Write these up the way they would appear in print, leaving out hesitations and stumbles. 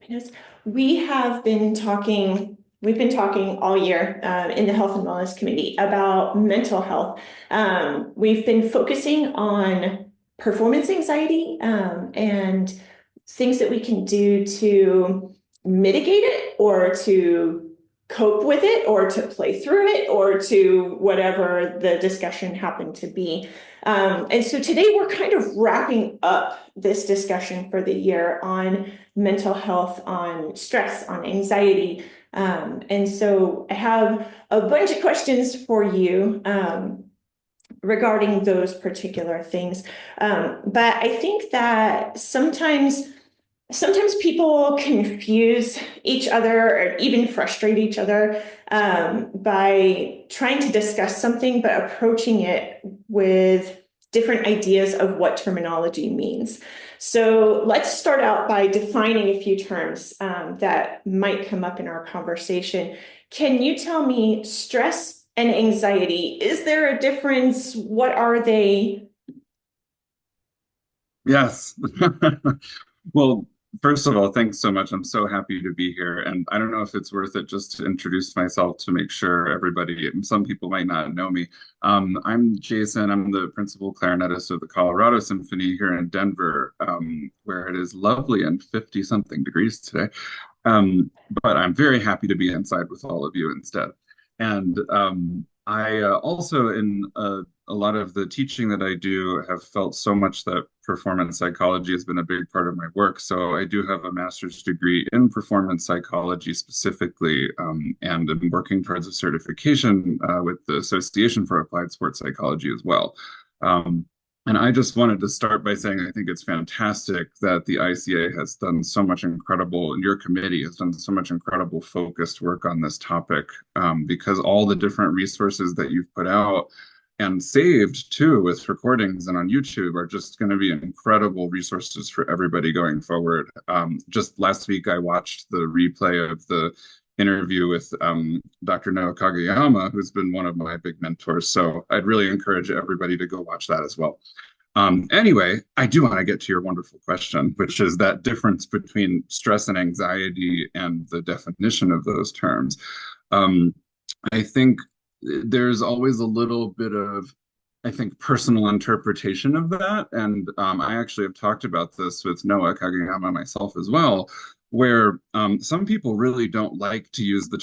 Yes, we have been talking, we've been talking all year in the Health and Wellness Committee about mental health. We've been focusing on performance anxiety and things that we can do to mitigate it or to cope with it or to play through it or to whatever the discussion happened to be. And so today we're kind of wrapping up this discussion for the year on mental health, on stress, on anxiety. And so I have a bunch of questions for you regarding those particular things. But I think that sometimes people confuse each other or even frustrate each other by trying to discuss something, but approaching it with different ideas of what terminology means. So let's start out by defining a few terms that might come up in our conversation. Can you tell me stress and anxiety? Is there a difference? What are they? Yes. Well, first of all, thanks so much. I'm so happy to be here. And I don't know if it's worth it just to introduce myself to make sure everybody, some people might not know me. I'm Jason. I'm the principal clarinetist of the Colorado Symphony here in Denver, where it is lovely and 50 something degrees today. But I'm very happy to be inside with all of you instead. And I also, in a lot of the teaching that I do, have felt so much that performance psychology has been a big part of my work. So I do have a master's degree in performance psychology specifically, and I'm working towards a certification with the Association for Applied Sports Psychology as well. Um, and I just wanted to start by saying I think it's fantastic that the ICA has done so much incredible, and your committee has done so much incredible focused work on this topic, because all the different resources that you've put out and saved too with recordings and on YouTube are just going to be incredible resources for everybody going forward. Just last week, I watched the replay of the interview with Dr. Noah Kageyama, who's been one of my big mentors. So I'd really encourage everybody to go watch that as well. Anyway, I do want to get to your wonderful question, which is that difference between stress and anxiety and the definition of those terms. Um, I think there's always a little bit of, I think, personal interpretation of that. And I actually have talked about this with Noah Kageyama myself as well, where some people really don't like to use the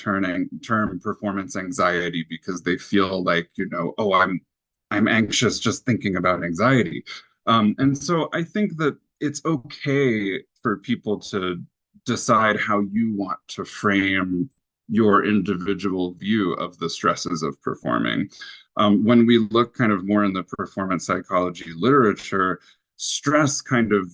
term performance anxiety because they feel like, oh, I'm anxious just thinking about anxiety. And so I think that it's okay for people to decide how you want to frame your individual view of the stresses of performing. When we look kind of more in the performance psychology literature, stress kind of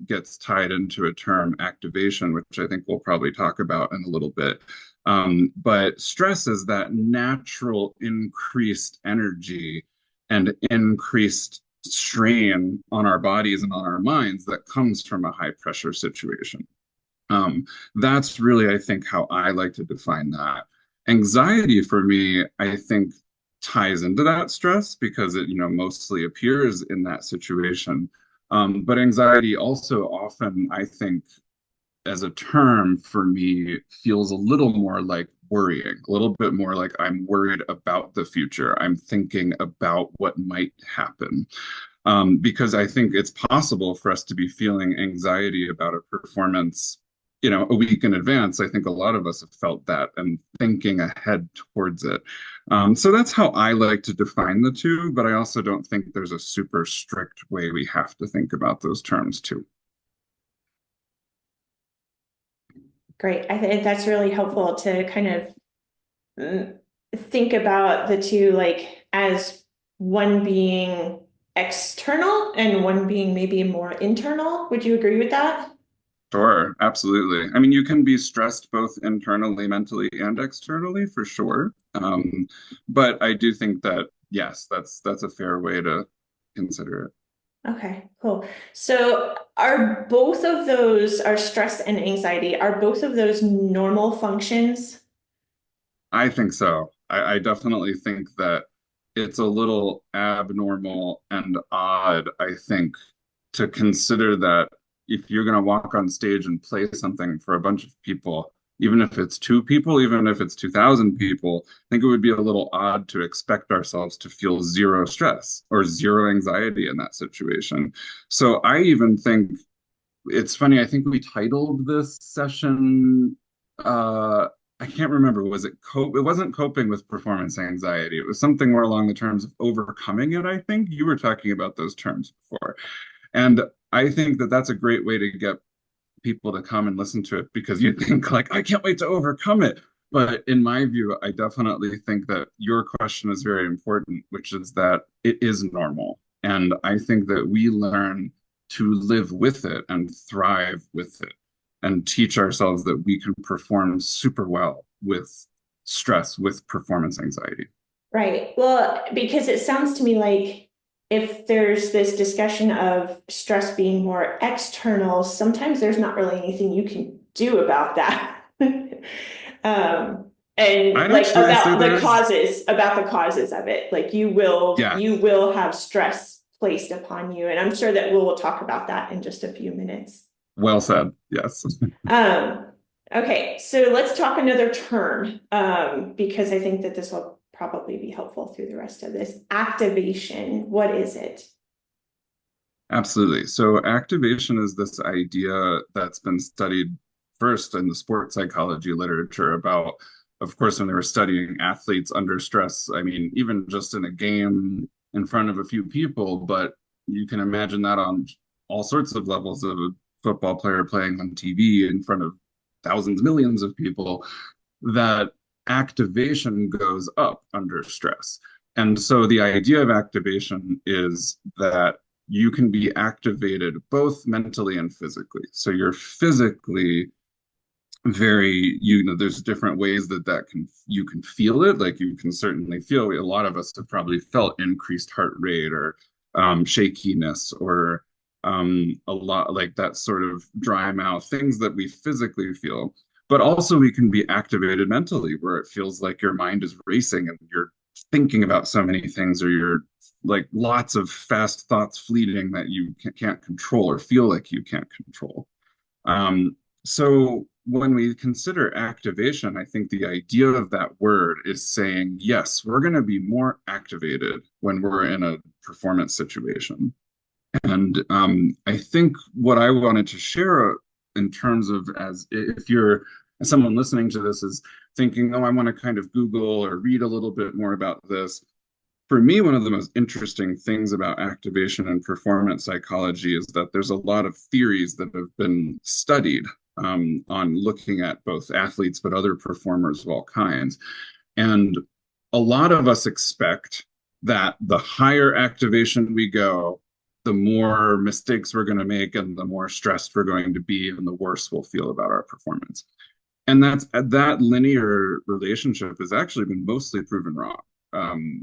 gets tied into a term activation, which I think we'll probably talk about in a little bit. But stress is that natural increased energy and increased strain on our bodies and on our minds that comes from a high pressure situation. That's really, I think, how I like to define that. Anxiety for me, I think, ties into that stress because it, mostly appears in that situation. But anxiety also often, I think, as a term for me, feels a little more like worrying, a little bit more like I'm worried about the future. I'm thinking about what might happen. Because I think it's possible for us to be feeling anxiety about a performance, a week in advance. I think a lot of us have felt that and thinking ahead towards it. So that's how I like to define the two, but I also don't think there's a super strict way we have to think about those terms too. Great. I think that's really helpful to kind of think about the two like as one being external and one being maybe more internal. Would you agree with that? Sure, absolutely. I mean, you can be stressed both internally, mentally, and externally for sure. But I do think that yes, that's a fair way to consider it. Okay, cool. So are both of those, are stress and anxiety, are both of those normal functions? I think so. I definitely think that it's a little abnormal and odd, I think, to consider that if you're going to walk on stage and play something for a bunch of people, even if it's two people, even if it's 2,000 people, I think it would be a little odd to expect ourselves to feel zero stress or zero anxiety in that situation. So I even think it's funny, I think we titled this session, I can't remember, was it cope? It wasn't coping with performance anxiety. It was something more along the terms of overcoming it, I think. You were talking about those terms before. And I think that that's a great way to get people to come and listen to it because you think like, I can't wait to overcome it. But in my view, I definitely think that your question is very important, which is that it is normal. And I think that we learn to live with it and thrive with it and teach ourselves that we can perform super well with stress, with performance anxiety. Right. Well, because it sounds to me like if there's this discussion of stress being more external, sometimes there's not really anything you can do about that. And I'd like actually say there's, about the causes of it. Like yeah, you will have stress placed upon you. And I'm sure that we'll talk about that in just a few minutes. well said. Yes. Um, okay, so let's talk another term, because I think that this will probably be helpful through the rest of this. Activation, what is it? Absolutely. So activation is this idea that's been studied first in the sports psychology literature about, of course, when they were studying athletes under stress. I mean, even just in a game in front of a few people, but you can imagine that on all sorts of levels of a football player playing on TV in front of thousands, millions of people, that activation goes up under stress. And so the idea of activation is that you can be activated both mentally and physically. So you're physically very, there's different ways that you can feel it. Like you can certainly feel, a lot of us have probably felt increased heart rate or shakiness or a lot like that sort of dry mouth, things that we physically feel. But also we can be activated mentally where it feels like your mind is racing and you're thinking about so many things, or you're like lots of fast thoughts fleeting that you can't control or feel like you can't control. So when we consider activation, I think the idea of that word is saying, yes, we're going to be more activated when we're in a performance situation. And I think what I wanted to share in terms of, as if you're as someone listening to this is thinking, oh, I want to kind of Google or read a little bit more about this. For me, one of the most interesting things about activation and performance psychology is that there's a lot of theories that have been studied on looking at both athletes, but other performers of all kinds. And a lot of us expect that the higher activation we go, the more mistakes we're going to make and the more stressed we're going to be and the worse we'll feel about our performance. And that linear relationship has actually been mostly proven wrong.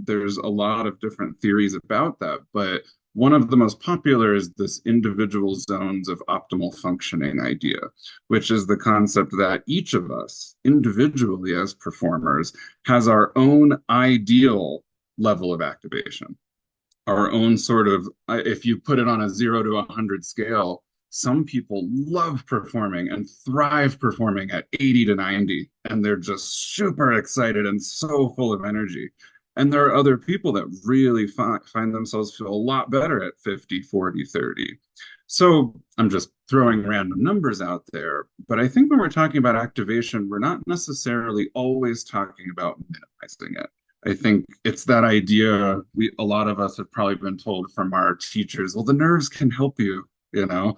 There's a lot of different theories about that, but one of the most popular is this individual zones of optimal functioning idea, which is the concept that each of us individually as performers has our own ideal level of activation, our own sort of, if you put it on a 0 to 100 scale, some people love performing and thrive performing at 80 to 90, and they're just super excited and so full of energy. And there are other people that really find themselves feel a lot better at 50, 40, 30. So I'm just throwing random numbers out there. But I think when we're talking about activation, we're not necessarily always talking about minimizing it. I think it's that idea a lot of us have probably been told from our teachers, well, the nerves can help you, you know.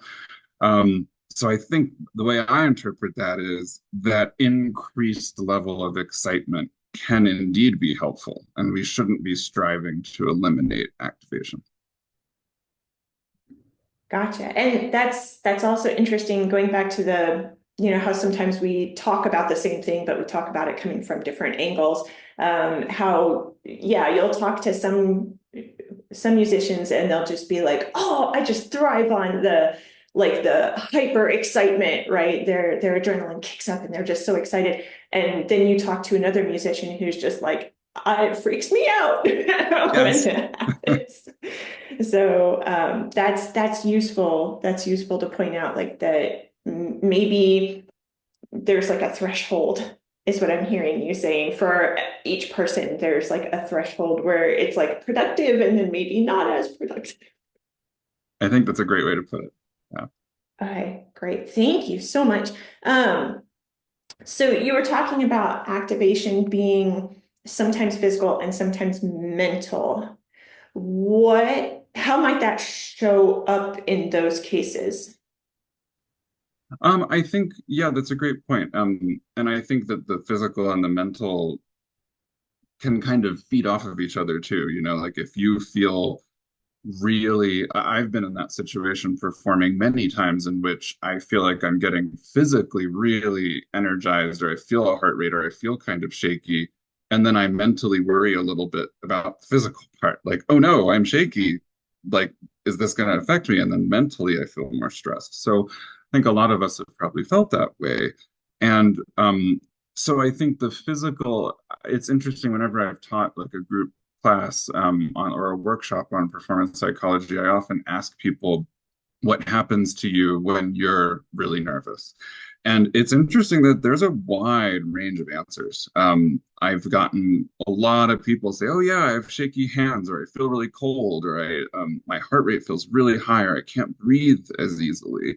So I think the way I interpret that is that increased level of excitement can indeed be helpful, and we shouldn't be striving to eliminate activation. Gotcha. And that's also interesting going back to the, how sometimes we talk about the same thing, but we talk about it coming from different angles. How, yeah, you'll talk to some musicians and they'll just be like, oh, I just thrive on the hyper excitement, right? Their adrenaline kicks up and they're just so excited. And then you talk to another musician who's just like, it freaks me out when Yes. that happens. So that's useful. That's useful to point out, like that maybe there's like a threshold, is what I'm hearing you saying. For each person, there's like a threshold where it's like productive and then maybe not as productive. I think that's a great way to put it. Yeah. Okay, great. Thank you so much. Um, so you were talking about activation being sometimes physical and sometimes mental. How might that show up in those cases? I think, yeah, that's a great point. And I think that the physical and the mental can kind of feed off of each other too. Like if you feel really, I've been in that situation performing many times in which I feel like I'm getting physically really energized, or I feel a heart rate, or I feel kind of shaky. And then I mentally worry a little bit about the physical part, like, oh no, I'm shaky. Like, is this going to affect me? And then mentally, I feel more stressed. So I think a lot of us have probably felt that way. And so I think the physical, it's interesting whenever I've taught like a group class or a workshop on performance psychology, I often ask people what happens to you when you're really nervous. And it's interesting that there's a wide range of answers. I've gotten a lot of people say, "Oh yeah, I have shaky hands, or I feel really cold, or my heart rate feels really high, or I can't breathe as easily."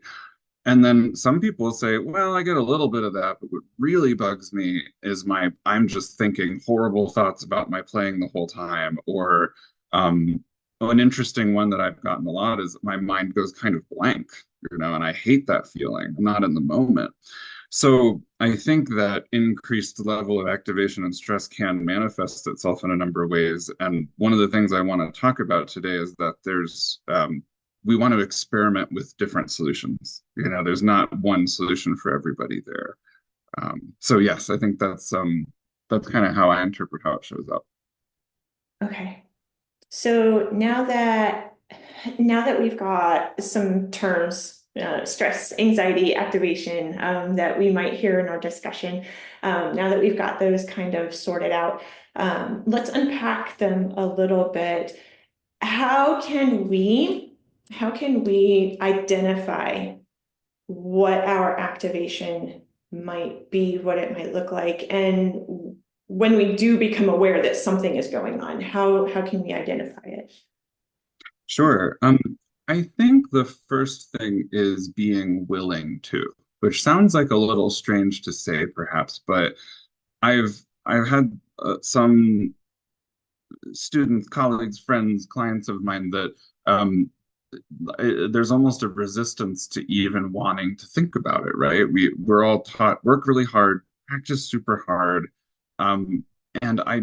And then some people say, well, I get a little bit of that, but what really bugs me is I'm just thinking horrible thoughts about my playing the whole time. Or an interesting one that I've gotten a lot is my mind goes kind of blank, and I hate that feeling. I'm not in the moment. So I think that increased level of activation and stress can manifest itself in a number of ways. And one of the things I want to talk about today is that we want to experiment with different solutions. There's not one solution for everybody there. So yes, I think that's kind of how I interpret how it shows up. Okay. So now that we've got some terms, stress, anxiety, activation, that we might hear in our discussion, now that we've got those kind of sorted out, let's unpack them a little bit. How can we, how can we identify what our activation might be, what it might look like, and when we do become aware that something is going on, how can we identify it? Sure. I think the first thing is being willing to, which sounds like a little strange to say, perhaps, but I've had some students, colleagues, friends, clients of mine that there's almost a resistance to even wanting to think about it, right? We're all taught work really hard, practice super hard. Um, and I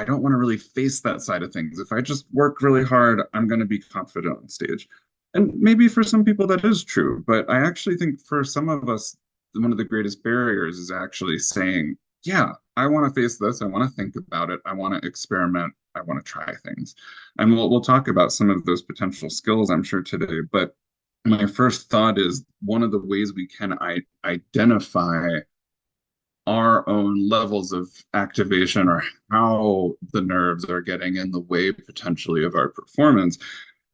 don't want to really face that side of things. If I just work really hard, I'm going to be confident on stage. And maybe for some people that is true, but I actually think for some of us, one of the greatest barriers is actually saying, yeah, I want to face this. I want to think about it. I want to experiment. I want to try things. And we'll talk about some of those potential skills, I'm sure, today. But my first thought is one of the ways we can identify our own levels of activation, or how the nerves are getting in the way potentially of our performance,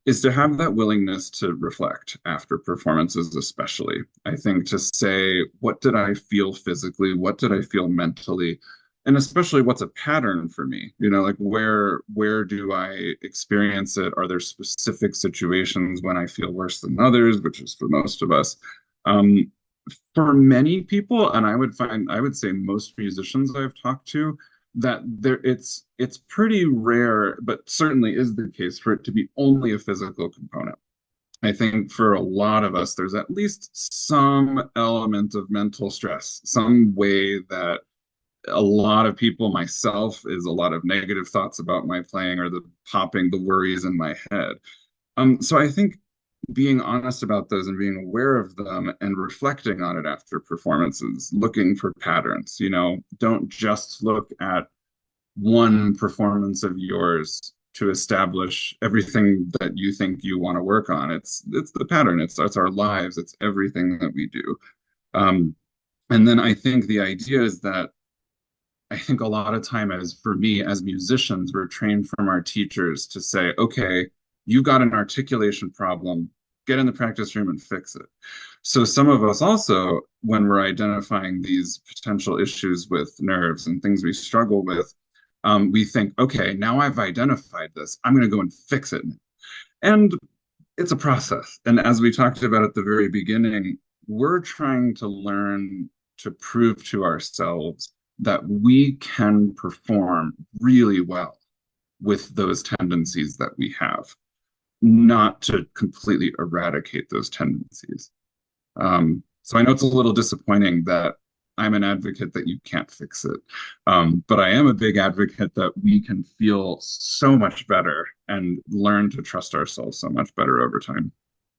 is to have that willingness to reflect after performances, especially. I think to say, what did I feel physically? What did I feel mentally? And especially what's a pattern for me? Like where do I experience it? Are there specific situations when I feel worse than others, which is for most of us? Um, for many people, and I would say most musicians I've talked to, that it's pretty rare, but certainly is the case for it to be only a physical component. I think for a lot of us, there's at least some element of mental stress, some way that a lot of people, myself, is a lot of negative thoughts about my playing, or the worries in my head. So I think being honest about those and being aware of them and reflecting on it after performances, looking for patterns. Don't just look at one performance of yours to establish everything that you think you want to work on. It's the pattern. It's our lives. It's everything that we do. Um, and then I think the idea is that I think a lot of time, as for me, as musicians, we're trained from our teachers to say, okay, you got an articulation problem, get in the practice room and fix it. So some of us also, when we're identifying these potential issues with nerves and things we struggle with, we think, okay, now I've identified this, I'm going to go and fix it. And it's a process. And as we talked about at the very beginning, we're trying to learn to prove to ourselves that we can perform really well with those tendencies that we have, not to completely eradicate those tendencies. So I know it's a little disappointing that I'm an advocate that you can't fix it. But I am a big advocate that we can feel so much better and learn to trust ourselves so much better over time.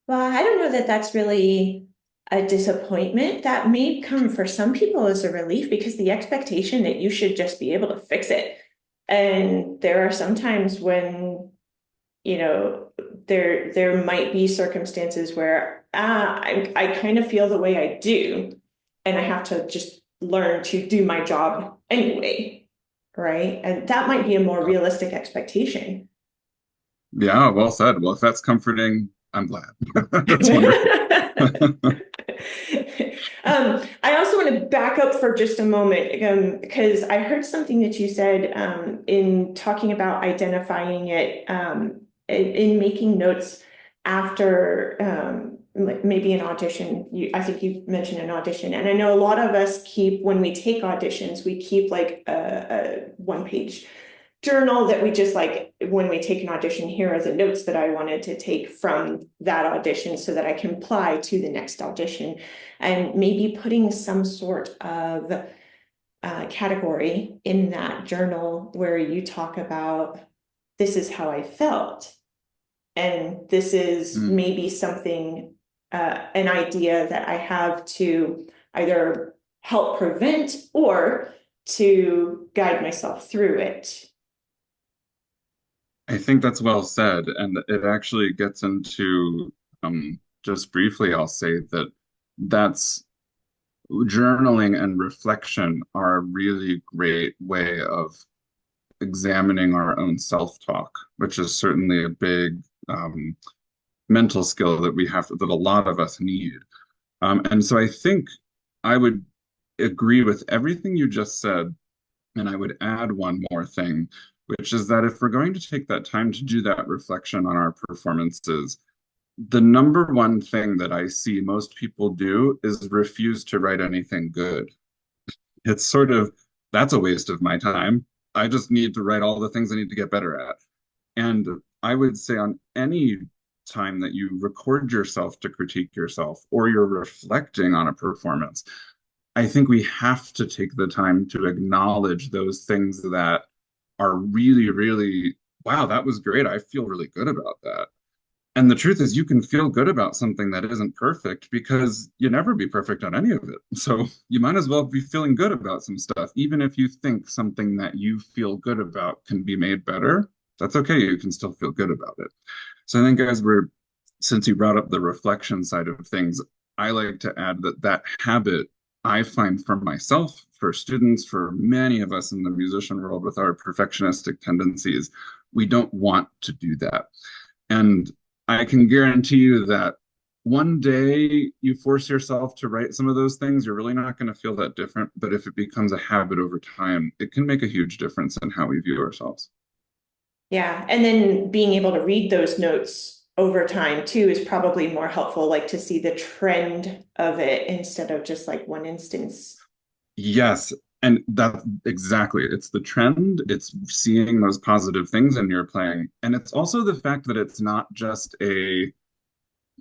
Well, I don't know that that's really a disappointment. That may come for some people as a relief because the expectation that you should just be able to fix it. And there are some times when, you know, there might be circumstances where I kind of feel the way I do, and I have to just learn to do my job anyway, right? And that might be a more realistic expectation. Yeah, well said. Well, if that's comforting, I'm glad. That's wonderful. I also want to back up for just a moment because I heard something that you said in talking about identifying it in making notes after like maybe an audition. I think you mentioned an audition, and I know a lot of us keep when we take auditions, we keep like a one-page journal that we just like when we take an audition, here are the notes that I wanted to take from that audition so that I can apply to the next audition, and maybe putting some sort of category in that journal where you talk about this is how I felt, and this is Mm. maybe something an idea that I have to either help prevent or to guide myself through it. I think that's well said. And it actually gets into, just briefly, I'll say that that's journaling and reflection are a really great way of examining our own self-talk, which is certainly a big mental skill that that a lot of us need. And so I think I would agree with everything you just said, and I would add one more thing, which is that if we're going to take that time to do that reflection on our performances, the number one thing that I see most people do is refuse to write anything good. It's sort of, that's a waste of my time. I just need to write all the things I need to get better at. And I would say on any time that you record yourself to critique yourself or you're reflecting on a performance, I think we have to take the time to acknowledge those things that are really, really, wow, that was great. I feel really good about that. And the truth is, you can feel good about something that isn't perfect because you never be perfect on any of it. So you might as well be feeling good about some stuff. Even if you think something that you feel good about can be made better, that's okay. You can still feel good about it. So I think since you brought up the reflection side of things, I like to add that that habit I find for myself, for students, for many of us in the musician world with our perfectionistic tendencies, we don't want to do that. And I can guarantee you that one day you force yourself to write some of those things, you're really not going to feel that different. But if it becomes a habit over time, it can make a huge difference in how we view ourselves. Yeah, and then being able to read those notes over time too is probably more helpful, like to see the trend of it instead of just like one instance. Yes, and that exactly. It's the trend, it's seeing those positive things in your playing. And it's also the fact that it's not just a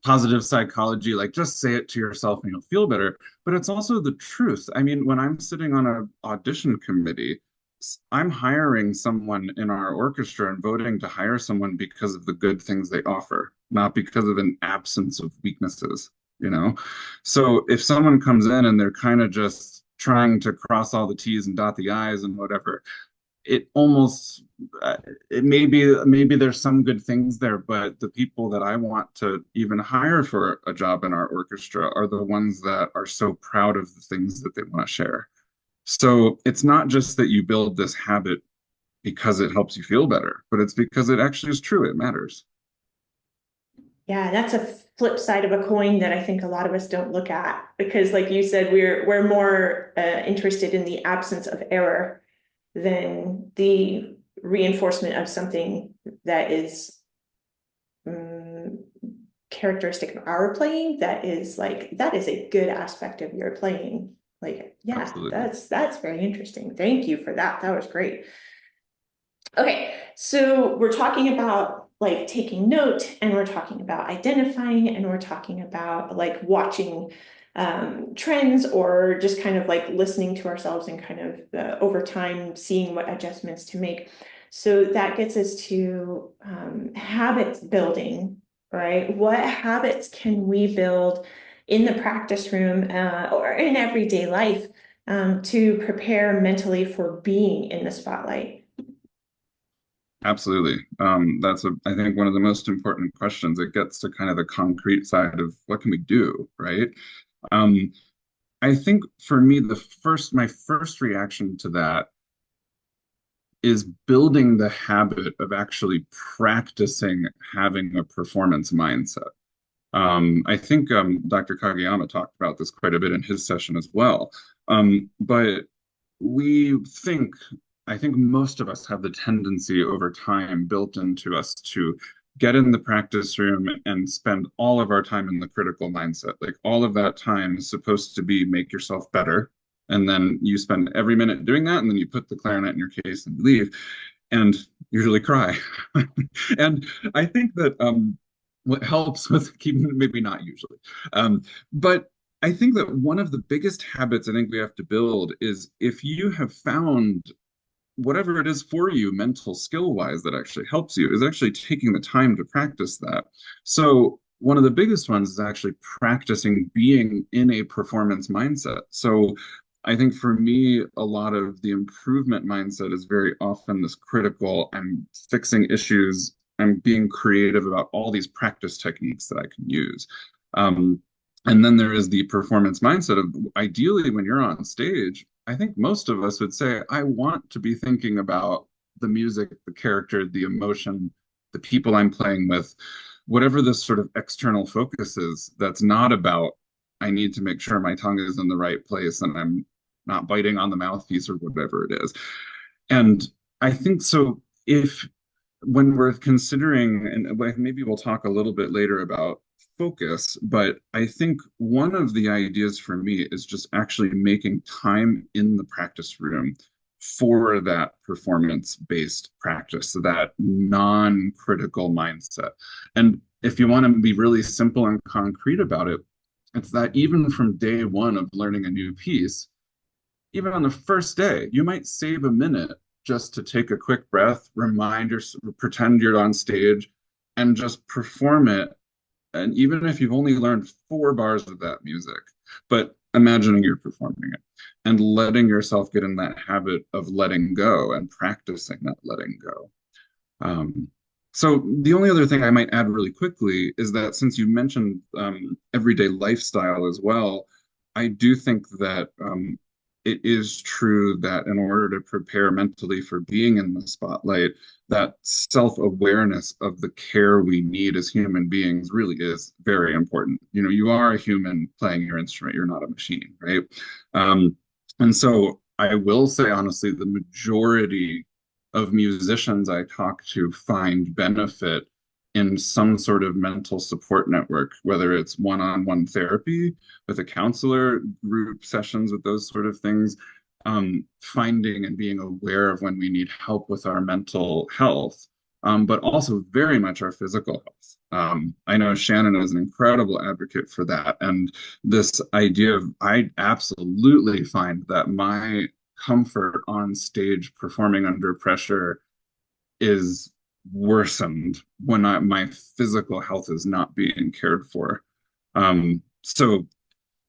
positive psychology, like just say it to yourself and you'll feel better. But it's also the truth. I mean, when I'm sitting on an audition committee, I'm hiring someone in our orchestra and voting to hire someone because of the good things they offer, not because of an absence of weaknesses, you know? So if someone comes in and they're kind of just trying to cross all the T's and dot the I's and whatever, it almost uh, it maybe there's some good things there, but the people that I want to even hire for a job in our orchestra are the ones that are so proud of the things that they want to share. So it's not just that you build this habit because it helps you feel better, but it's because it actually is true. It matters. Yeah, that's a flip side of a coin that I think a lot of us don't look at because, like you said, we're more interested in the absence of error than the reinforcement of something that is um, characteristic of our playing. That is like that is a good aspect of your playing. Like, yeah, Absolutely. that's very interesting. Thank you for that. That was great. Okay, so we're talking about like taking note and we're talking about identifying and we're talking about like watching trends or just kind of like listening to ourselves and kind of over time seeing what adjustments to make. So that gets us to habits building, right? What habits can we build in the practice room or in everyday life to prepare mentally for being in the spotlight? Absolutely. That's I think one of the most important questions. It gets to kind of the concrete side of what can we do, right? Um, I think for me, my first reaction to that is building the habit of actually practicing having a performance mindset. I think Dr. Kageyama talked about this quite a bit in his session as well. But we think, I think most of us have the tendency over time built into us to get in the practice room and spend all of our time in the critical mindset. Like all of that time is supposed to be make yourself better. And then you spend every minute doing that, and then you put the clarinet in your case and leave and usually cry. And I think that what helps with keeping, maybe not usually, but I think that one of the biggest habits I think we have to build is if you have found whatever it is for you, mental skill wise, that actually helps you, is actually taking the time to practice that. So, one of the biggest ones is actually practicing being in a performance mindset. So, I think for me, a lot of the improvement mindset is very often this critical, I'm fixing issues, I'm being creative about all these practice techniques that I can use. Um, and then there is the performance mindset of ideally when you're on stage, I think most of us would say, I want to be thinking about the music, the character, the emotion, the people I'm playing with, whatever this sort of external focus is, that's not about, I need to make sure my tongue is in the right place and I'm not biting on the mouthpiece or whatever it is. And I think so. If when we're considering, and maybe we'll talk a little bit later about focus, but I think one of the ideas for me is just actually making time in the practice room for that performance-based practice, so that non-critical mindset. And if you want to be really simple and concrete about it, it's that even from day one of learning a new piece, even on the first day, you might save a minute just to take a quick breath, pretend you're on stage, and just perform it. And even if you've only learned 4 bars of that music, but imagining you're performing it and letting yourself get in that habit of letting go and practicing that letting go. Um, so the only other thing I might add really quickly is that since you mentioned everyday lifestyle as well, I do think that it is true that in order to prepare mentally for being in the spotlight, that self-awareness of the care we need as human beings really is very important. You know, you are a human playing your instrument, you're not a machine, right? Um, and so I will say honestly, the majority of musicians I talk to find benefit in some sort of mental support network, whether it's one-on-one therapy with a counselor, group sessions with those sort of things, finding and being aware of when we need help with our mental health, but also very much our physical health. I know Shannon is an incredible advocate for that. And this idea of, I absolutely find that my comfort on stage performing under pressure is worsened when my physical health is not being cared for. So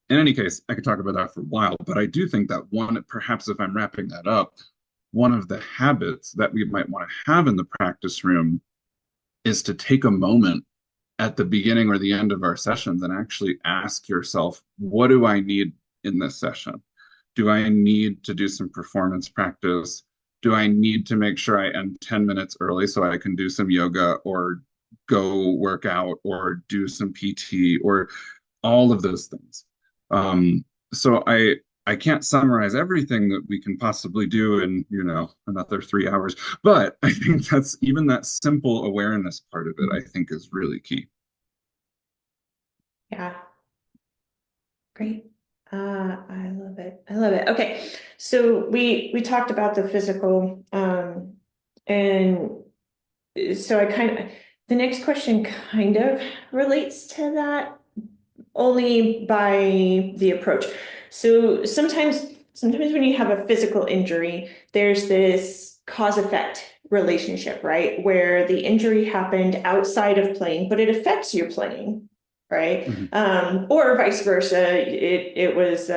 in any case, I could talk about that for a while, but I do think that one, perhaps if I'm wrapping that up, one of the habits that we might want to have in the practice room is to take a moment at the beginning or the end of our sessions and actually ask yourself, what do I need in this session? Do I need to do some performance practice? Do I need to make sure I end 10 minutes early so I can do some yoga or go work out or do some PT or all of those things? So I can't summarize everything that we can possibly do in, another 3 hours, but I think that's even that simple awareness part of it, I think is really key. Yeah, great. I love it. I love it. Okay. So we talked about the physical, and so the next question kind of relates to that only by the approach. So sometimes when you have a physical injury, there's this cause effect relationship, right? Where the injury happened outside of playing, but it affects your playing, right? Mhm. Or vice versa. It was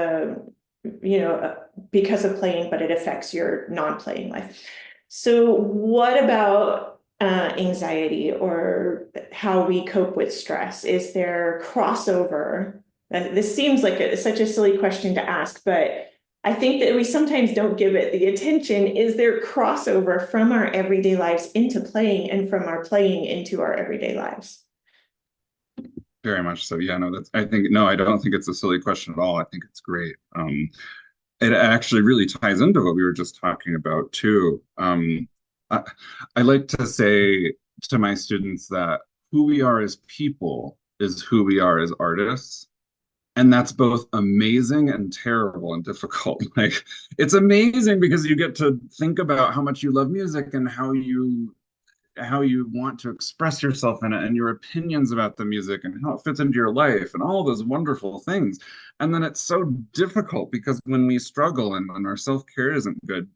because of playing, but it affects your non-playing life. So what about anxiety or how we cope with stress? Is there crossover? This seems like such a silly question to ask, but I think that we sometimes don't give it the attention. Is there crossover from our everyday lives into playing and from our playing into our everyday lives? Very much so. Yeah, no, I think, no, I don't think it's a silly question at all. I think it's great. It actually really ties into what we were just talking about too. I, I like to say to my students that who we are as people is who we are as artists. And that's both amazing and terrible and difficult. Like, it's amazing because you get to think about how much you love music and how you want to express yourself in it and your opinions about the music and how it fits into your life and all those wonderful things. And then it's so difficult because when we struggle and when our self-care isn't good,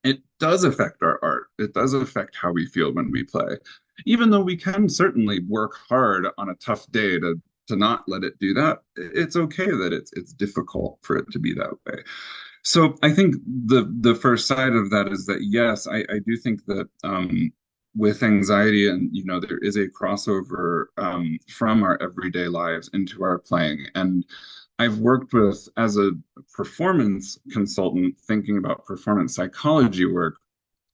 it does affect our art. It does affect how we feel when we play. Even though we can certainly work hard on a tough day to not let it do that, it's okay that it's difficult for it to be that way. So I think the first side of that is that yes, I do think that with anxiety and there is a crossover from our everyday lives into our playing. And I've worked with as a performance consultant thinking about performance psychology work.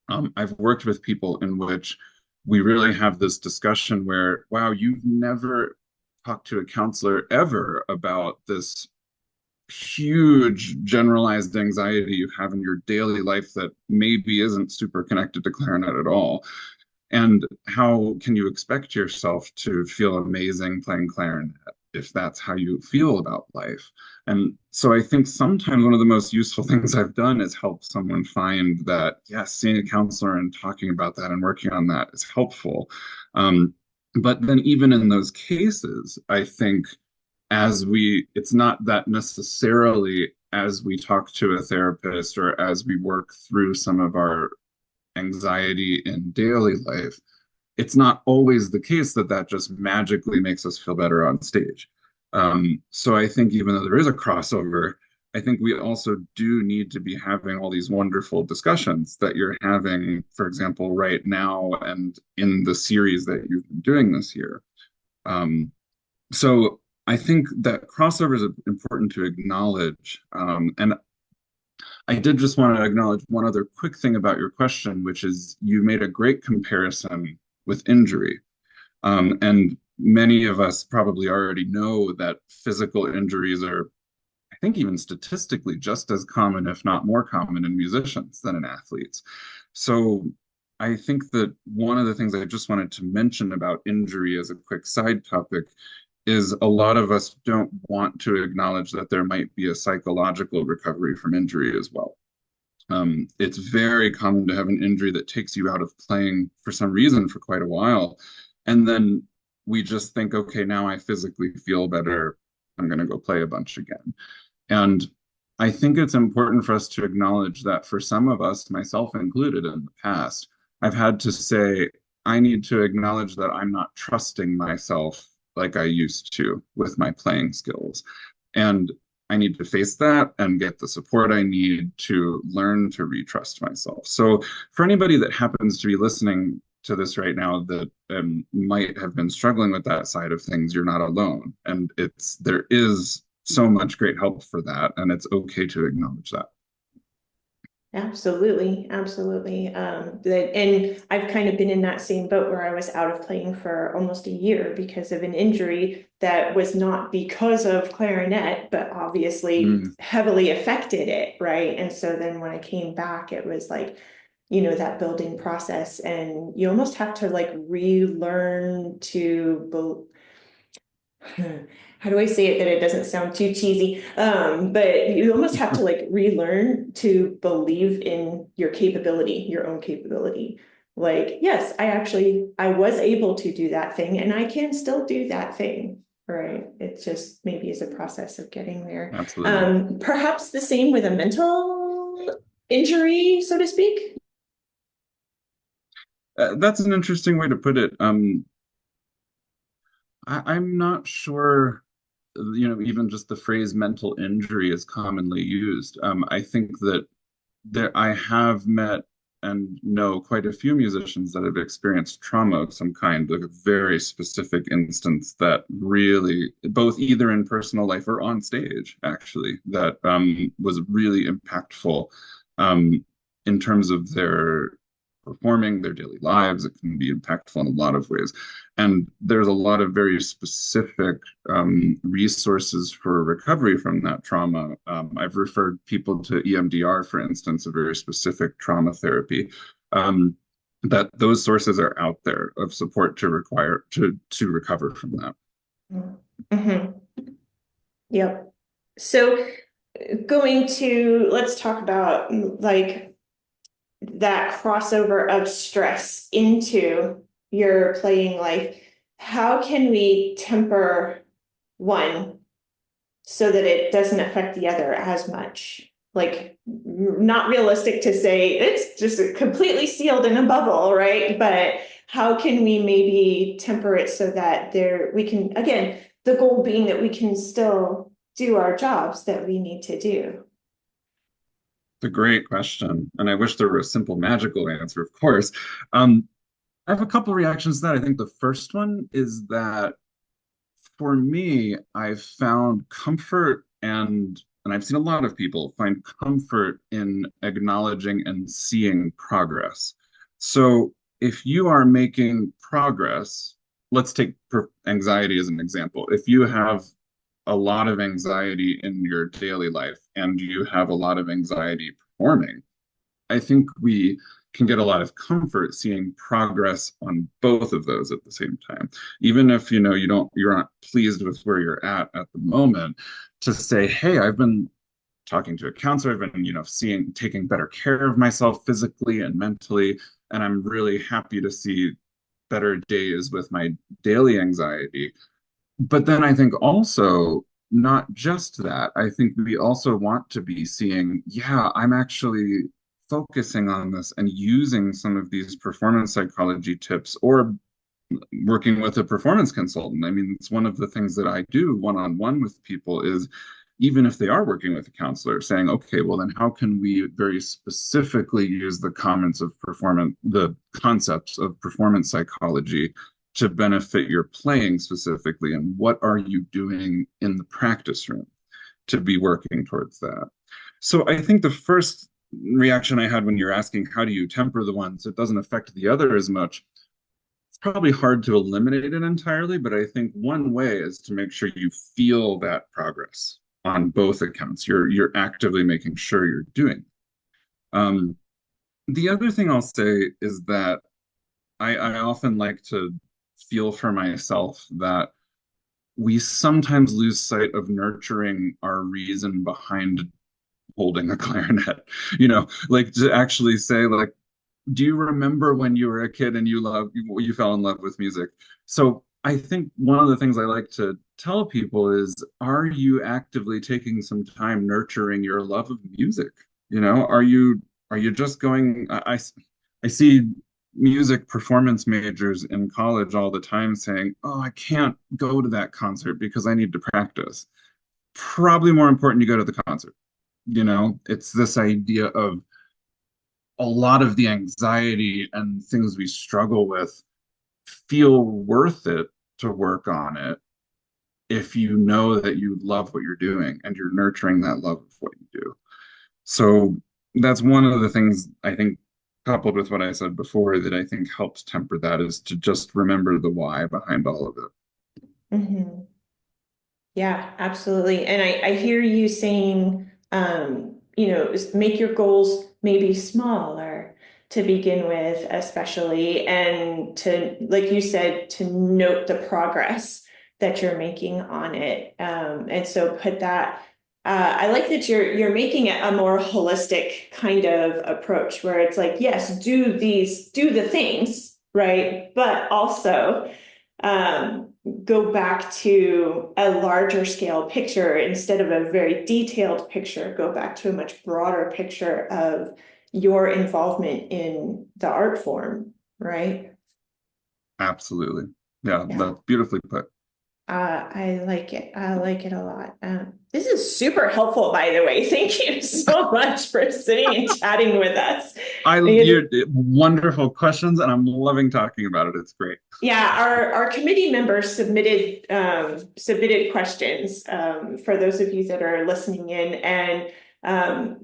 I've worked with people in which we really have this discussion where, wow, you've never talked to a counselor ever about this huge generalized anxiety you have in your daily life that maybe isn't super connected to clarinet at all. And how can you expect yourself to feel amazing playing clarinet if that's how you feel about life? And so I think sometimes one of the most useful things I've done is help someone find that, yes, seeing a counselor and talking about that and working on that is helpful. But then even in those cases, I think it's not that necessarily as we talk to a therapist or as we work through some of our anxiety in daily life, it's not always the case that that just magically makes us feel better on stage. So I think even though there is a crossover, I think we also do need to be having all these wonderful discussions that you're having, for example, right now and in the series that you've been doing this year. So I think that crossover is important to acknowledge. And I did just want to acknowledge one other quick thing about your question, which is you made a great comparison with injury. And many of us probably already know that physical injuries are, I think, even statistically just as common, if not more common, in musicians than in athletes. So I think that one of the things I just wanted to mention about injury as a quick side topic is a lot of us don't want to acknowledge that there might be a psychological recovery from injury as well. It's very common to have an injury that takes you out of playing for some reason for quite a while. And then we just think, okay, now I physically feel better. I'm going to go play a bunch again. And I think it's important for us to acknowledge that for some of us, myself included in the past, I've had to say, I need to acknowledge that I'm not trusting myself like I used to with my playing skills. And I need to face that and get the support I need to learn to retrust myself. So, for anybody that happens to be listening to this right now that might have been struggling with that side of things, you're not alone. And there is so much great help for that, and it's okay to acknowledge that. Absolutely, absolutely. And I've kind of been in that same boat where I was out of playing for almost a year because of an injury that was not because of clarinet, but obviously Mm, heavily affected it, right? And so then when I came back, it was like, that building process, and you almost have to like relearn to how do I say it that it doesn't sound too cheesy? But you almost have to like relearn to believe in your capability, your own capability. Like, yes, I was able to do that thing and I can still do that thing. Right. It just maybe is a process of getting there. absolutely. Perhaps the same with a mental injury, so to speak. That's an interesting way to put it. I'm not sure, even just the phrase mental injury is commonly used. I think that I have met and know quite a few musicians that have experienced trauma of some kind, like a very specific instance that really, both either in personal life or on stage, actually, that was really impactful in terms of their performing their daily lives. It can be impactful in a lot of ways. And there's a lot of very specific resources for recovery from that trauma. I've referred people to EMDR, for instance, a very specific trauma therapy. That those sources are out there of support to recover from that. Mm-hmm. Yep. So going to let's talk about like that crossover of stress into your playing life. How can we temper one so that it doesn't affect the other as much? Like, not realistic to say it's just completely sealed in a bubble, right? But how can we maybe temper it so that we can, again, the goal being that we can still do our jobs that we need to do? It's a great question, and I wish there were a simple magical answer, of course. Um, I have a couple reactions to that. I think the first one is that for me, I've found comfort and I've seen a lot of people find comfort in acknowledging and seeing progress. So if you are making progress, let's take anxiety as an example. If you have a lot of anxiety in your daily life and you have a lot of anxiety performing, I think we can get a lot of comfort seeing progress on both of those at the same time. Even if you're not pleased with where you're at the moment, to say, hey, I've been talking to a counselor, I've been, taking better care of myself physically and mentally, and I'm really happy to see better days with my daily anxiety. But then I think also not just that, I think we also want to be seeing, yeah, I'm actually focusing on this and using some of these performance psychology tips or working with a performance consultant. I mean, it's one of the things that I do one-on-one with people is even if they are working with a counselor, saying, okay, well, then how can we very specifically use the concepts of performance psychology to benefit your playing specifically? And what are you doing in the practice room to be working towards that? So I think the first reaction I had when you're asking, how do you temper the one so it doesn't affect the other as much? It's probably hard to eliminate it entirely, but I think one way is to make sure you feel that progress on both accounts. You're actively making sure you're doing. Um, the other thing I'll say is that I often like to feel for myself that we sometimes lose sight of nurturing our reason behind holding a clarinet. Like to actually say, like, do you remember when you were a kid and you fell in love with music? So I think one of the things I like to tell people is, are you actively taking some time nurturing your love of music? Are you just going? I see music performance majors in college all the time saying, "Oh, I can't go to that concert because I need to practice." Probably more important you go to the concert. It's this idea of a lot of the anxiety and things we struggle with feel worth it to work on it if you know that you love what you're doing and you're nurturing that love of what you do. So that's one of the things I think, coupled with what I said before, that I think helps temper that is to just remember the why behind all of it. Mhm. Yeah, absolutely. And I hear you saying, make your goals maybe smaller to begin with, especially, and to, like you said, to note the progress that you're making on it. And so put that, I like that you're making it a more holistic kind of approach where it's like, yes, do the things, right? But also, go back to a larger scale picture instead of a very detailed picture, go back to a much broader picture of your involvement in the art form, right? Absolutely. Yeah, Yeah. that's beautifully put. I like it. I like it a lot. This is super helpful, by the way. Thank you so much for sitting and chatting with us. Because You're wonderful questions, and I'm loving talking about it. It's great. yeah, our committee members submitted questions for those of you that are listening in, and um,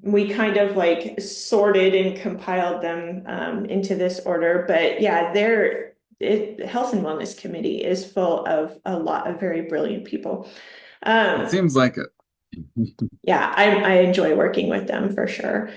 we kind of like sorted and compiled them into this order. But yeah, Health and Wellness Committee is full of a lot of very brilliant people. It Um, seems like it. yeah, I enjoy working with them for sure.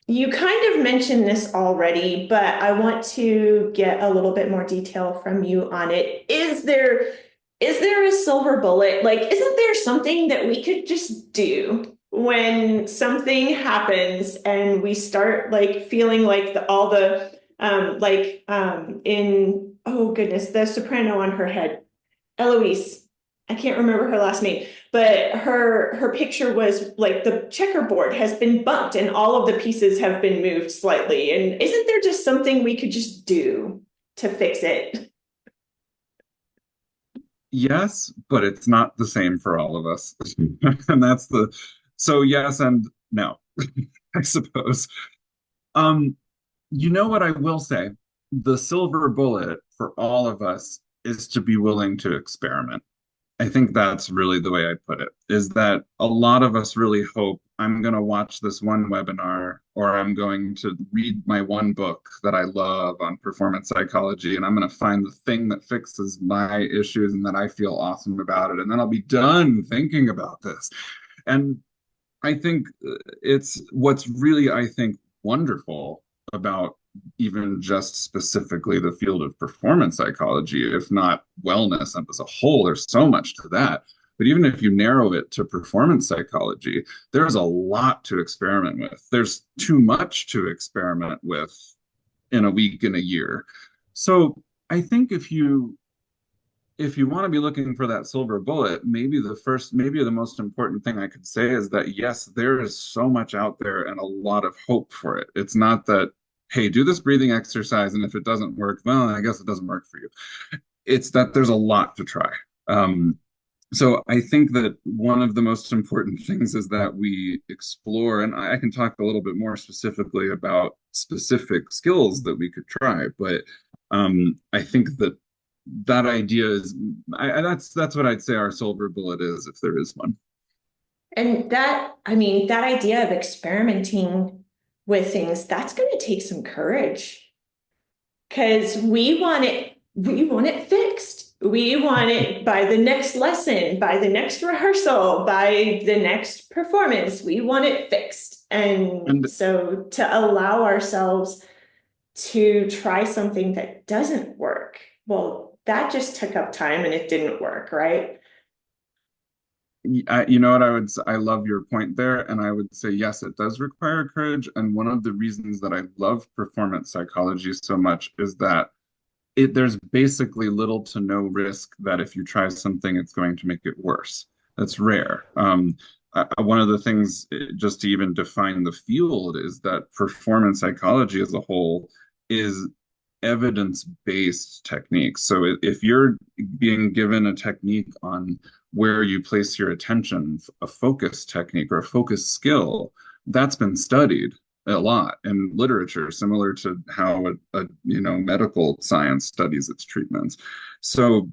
You kind of mentioned this already, but I want to get a little bit more detail from you on it. Is there a silver bullet? Like, isn't there something that we could just do when something happens and we start like feeling like all the in oh goodness, the soprano on her head, Eloise. I can't remember her last name, but her picture was like the checkerboard has been bumped and all of the pieces have been moved slightly. And isn't there just something we could just do to fix it? Yes, but it's not the same for all of us. And that's the so yes and no, I suppose. Um, you know what I will say? The silver bullet for all of us is to be willing to experiment. I think that's really the way I put it, is that a lot of us really hope I'm going to watch this one webinar or I'm going to read my one book that I love on performance psychology and I'm going to find the thing that fixes my issues and that I feel awesome about it. And then I'll be done thinking about this. And I think it's what's really, I think, wonderful about even just specifically the field of performance psychology, if not wellness and as a whole, there's so much to that. But even if you narrow it to performance psychology, there's a lot to experiment with. There's too much to experiment with in a week, in a year. So I think if you want to be looking for that silver bullet, maybe the most important thing I could say is that yes, there is so much out there and a lot of hope for it. It's not that, hey, do this breathing exercise, and if it doesn't work, well, I guess it doesn't work for you. It's that there's a lot to try. So I think that one of the most important things is that we explore, and I can talk a little bit more specifically about specific skills that we could try, but I think that that idea is that's what I'd say our silver bullet is, if there is one. And I mean, that idea of experimenting with things, that's going to take some courage because we want it fixed. We want it by the next lesson, by the next rehearsal, by the next performance. We want it fixed. And And so to allow ourselves to try something that doesn't work, well, that just took up time and it didn't work, right? you know what I love your point there, and I would say yes, it does require courage. And one of the reasons that I love performance psychology so much is that there's basically little to no risk that if you try something, it's going to make it worse. That's rare. One of the things, just to even define the field, is that performance psychology as a whole is evidence-based techniques. So if you're being given a technique on where you place your attention, a focus technique or a focus skill, that's been studied a lot in literature, similar to how medical science studies its treatments. So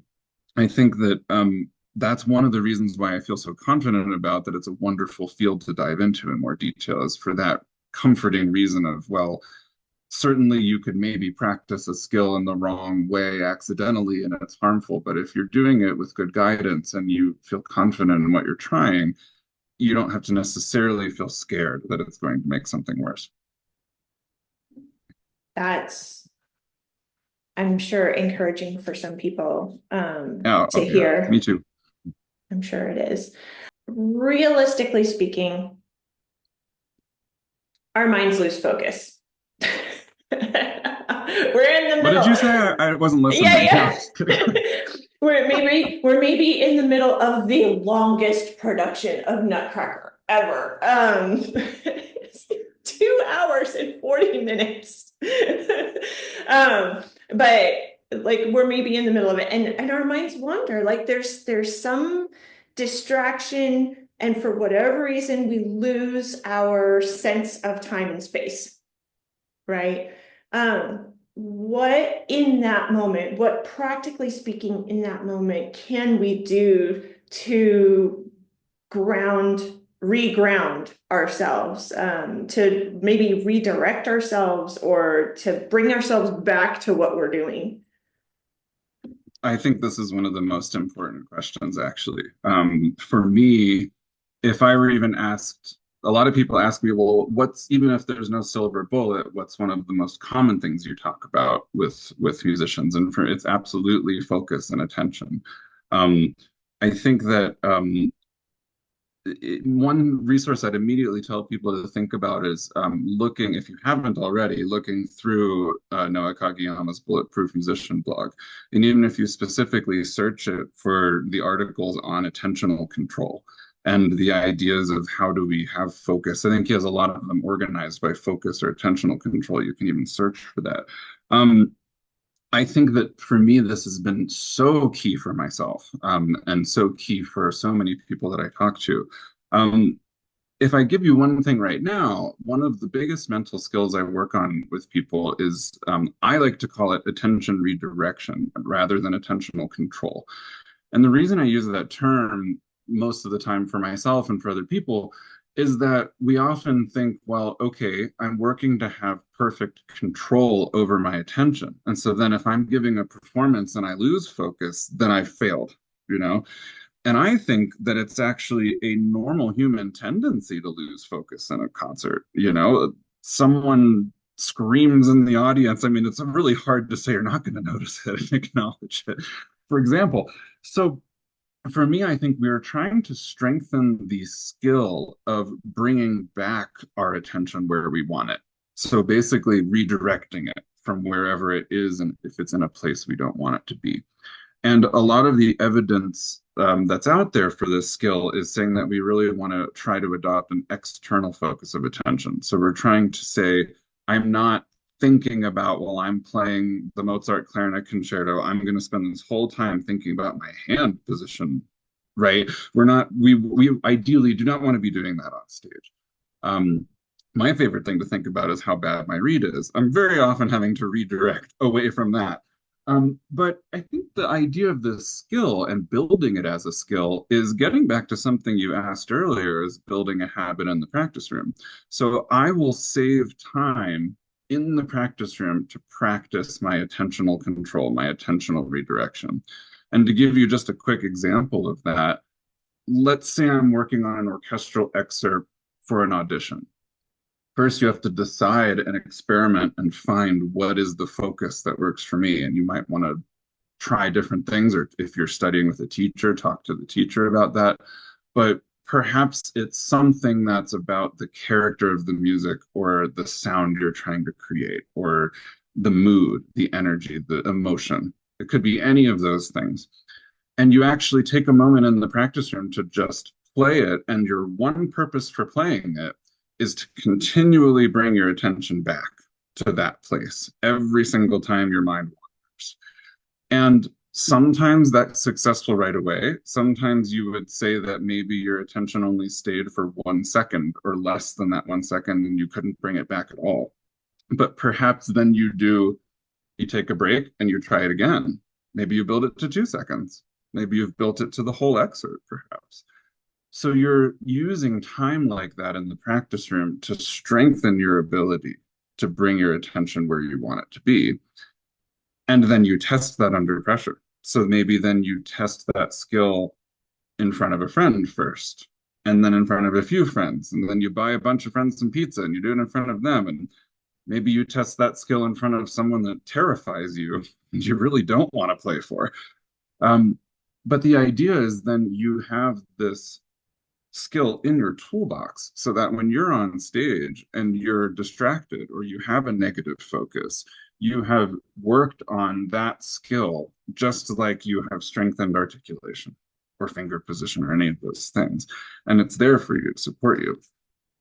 I think that that's one of the reasons why I feel so confident about that. It's a wonderful field to dive into in more detail is for that comforting reason of, well, certainly you could maybe practice a skill in the wrong way accidentally and it's harmful. But if you're doing it with good guidance and you feel confident in what you're trying, you don't have to necessarily feel scared that it's going to make something worse. That's, I'm sure, encouraging for some people Yeah, to oh, yeah, me hear. too. I'm sure it is. Realistically speaking, our minds lose focus. We're in the What did you middle. say? I wasn't Yeah, listening. No, yeah. I'm just kidding. We're maybe in the middle of the longest production of Nutcracker ever. 2 hours and 40 minutes. um, but like we're maybe in the middle of it, and our minds wander. Like there's some distraction, and for whatever reason, we lose our sense of time and space, right? What in that moment, what practically speaking in that moment can we do to reground ourselves, to maybe redirect ourselves or to bring ourselves back to what we're doing? I think this is one of the most important questions, actually. For me, if I were even asked, a lot of people ask me, well, what's, even if there's no silver bullet, what's one of the most common things you talk about with musicians? And for it's absolutely focus and attention. Um, I think that one resource I'd immediately tell people to think about is looking, if you haven't already, looking through Noah Kageyama's Bulletproof Musician blog. And even if you specifically search it for the articles on attentional control and the ideas of how do we have focus, I think he has a lot of them organized by focus or attentional control. You can even search for that. Um, I think that for me, this has been so key for myself, and so key for so many people that I talk to. Um, if I give you one thing right now, one of the biggest mental skills I work on with people is I like to call it attention redirection rather than attentional control. And the reason I use that term most of the time for myself and for other people is that we often think, well, okay, I'm working to have perfect control over my attention. And so then if I'm giving a performance and I lose focus, then I failed, you know? And I think that it's actually a normal human tendency to lose focus in a concert. You know, someone screams in the audience. I mean, it's really hard to say you're not going to notice it and acknowledge it. For example, so for me, I think we are trying to strengthen the skill of bringing back our attention where we want it. So basically, redirecting it from wherever it is, and if it's in a place we don't want it to be. And a lot of the evidence that's out there for this skill is saying that we really want to try to adopt an external focus of attention. So we're trying to say, I'm not thinking about while I'm playing the Mozart Clarinet Concerto, I'm going to spend this whole time thinking about my hand position, right? We ideally do not want to be doing that on stage. Um, my favorite thing to think about is how bad my read is. I'm very often having to redirect away from that. But I think the idea of this skill and building it as a skill is getting back to something you asked earlier, is building a habit in the practice room. So I will save time in the practice room to practice my attentional control, my attentional redirection. And to give you just a quick example of that, let's say I'm working on an orchestral excerpt for an audition. First, you have to decide and experiment and find what is the focus that works for me. And you might want to try different things, or if you're studying with a teacher, talk to the teacher about that. But perhaps it's something that's about the character of the music or the sound you're trying to create, or the mood, the energy, the emotion. It could be any of those things. And you actually take a moment in the practice room to just play it, and your one purpose for playing it is to continually bring your attention back to that place every single time your mind wanders. And sometimes that's successful right away. Sometimes you would say that maybe your attention only stayed for 1 second or less than that 1 second and you couldn't bring it back at all. But perhaps then you take a break and you try it again. Maybe you build it to 2 seconds. Maybe you've built it to the whole excerpt, perhaps. So you're using time like that in the practice room to strengthen your ability to bring your attention where you want it to be. And then you test that under pressure. So maybe then you test that skill in front of a friend first, and then in front of a few friends. And then you buy a bunch of friends some pizza and you do it in front of them. And maybe you test that skill in front of someone that terrifies you and you really don't want to play for. Um, but the idea is then you have this skill in your toolbox so that when you're on stage and you're distracted or you have a negative focus, you have worked on that skill just like you have strengthened articulation or finger position or any of those things. And it's there for you to support you.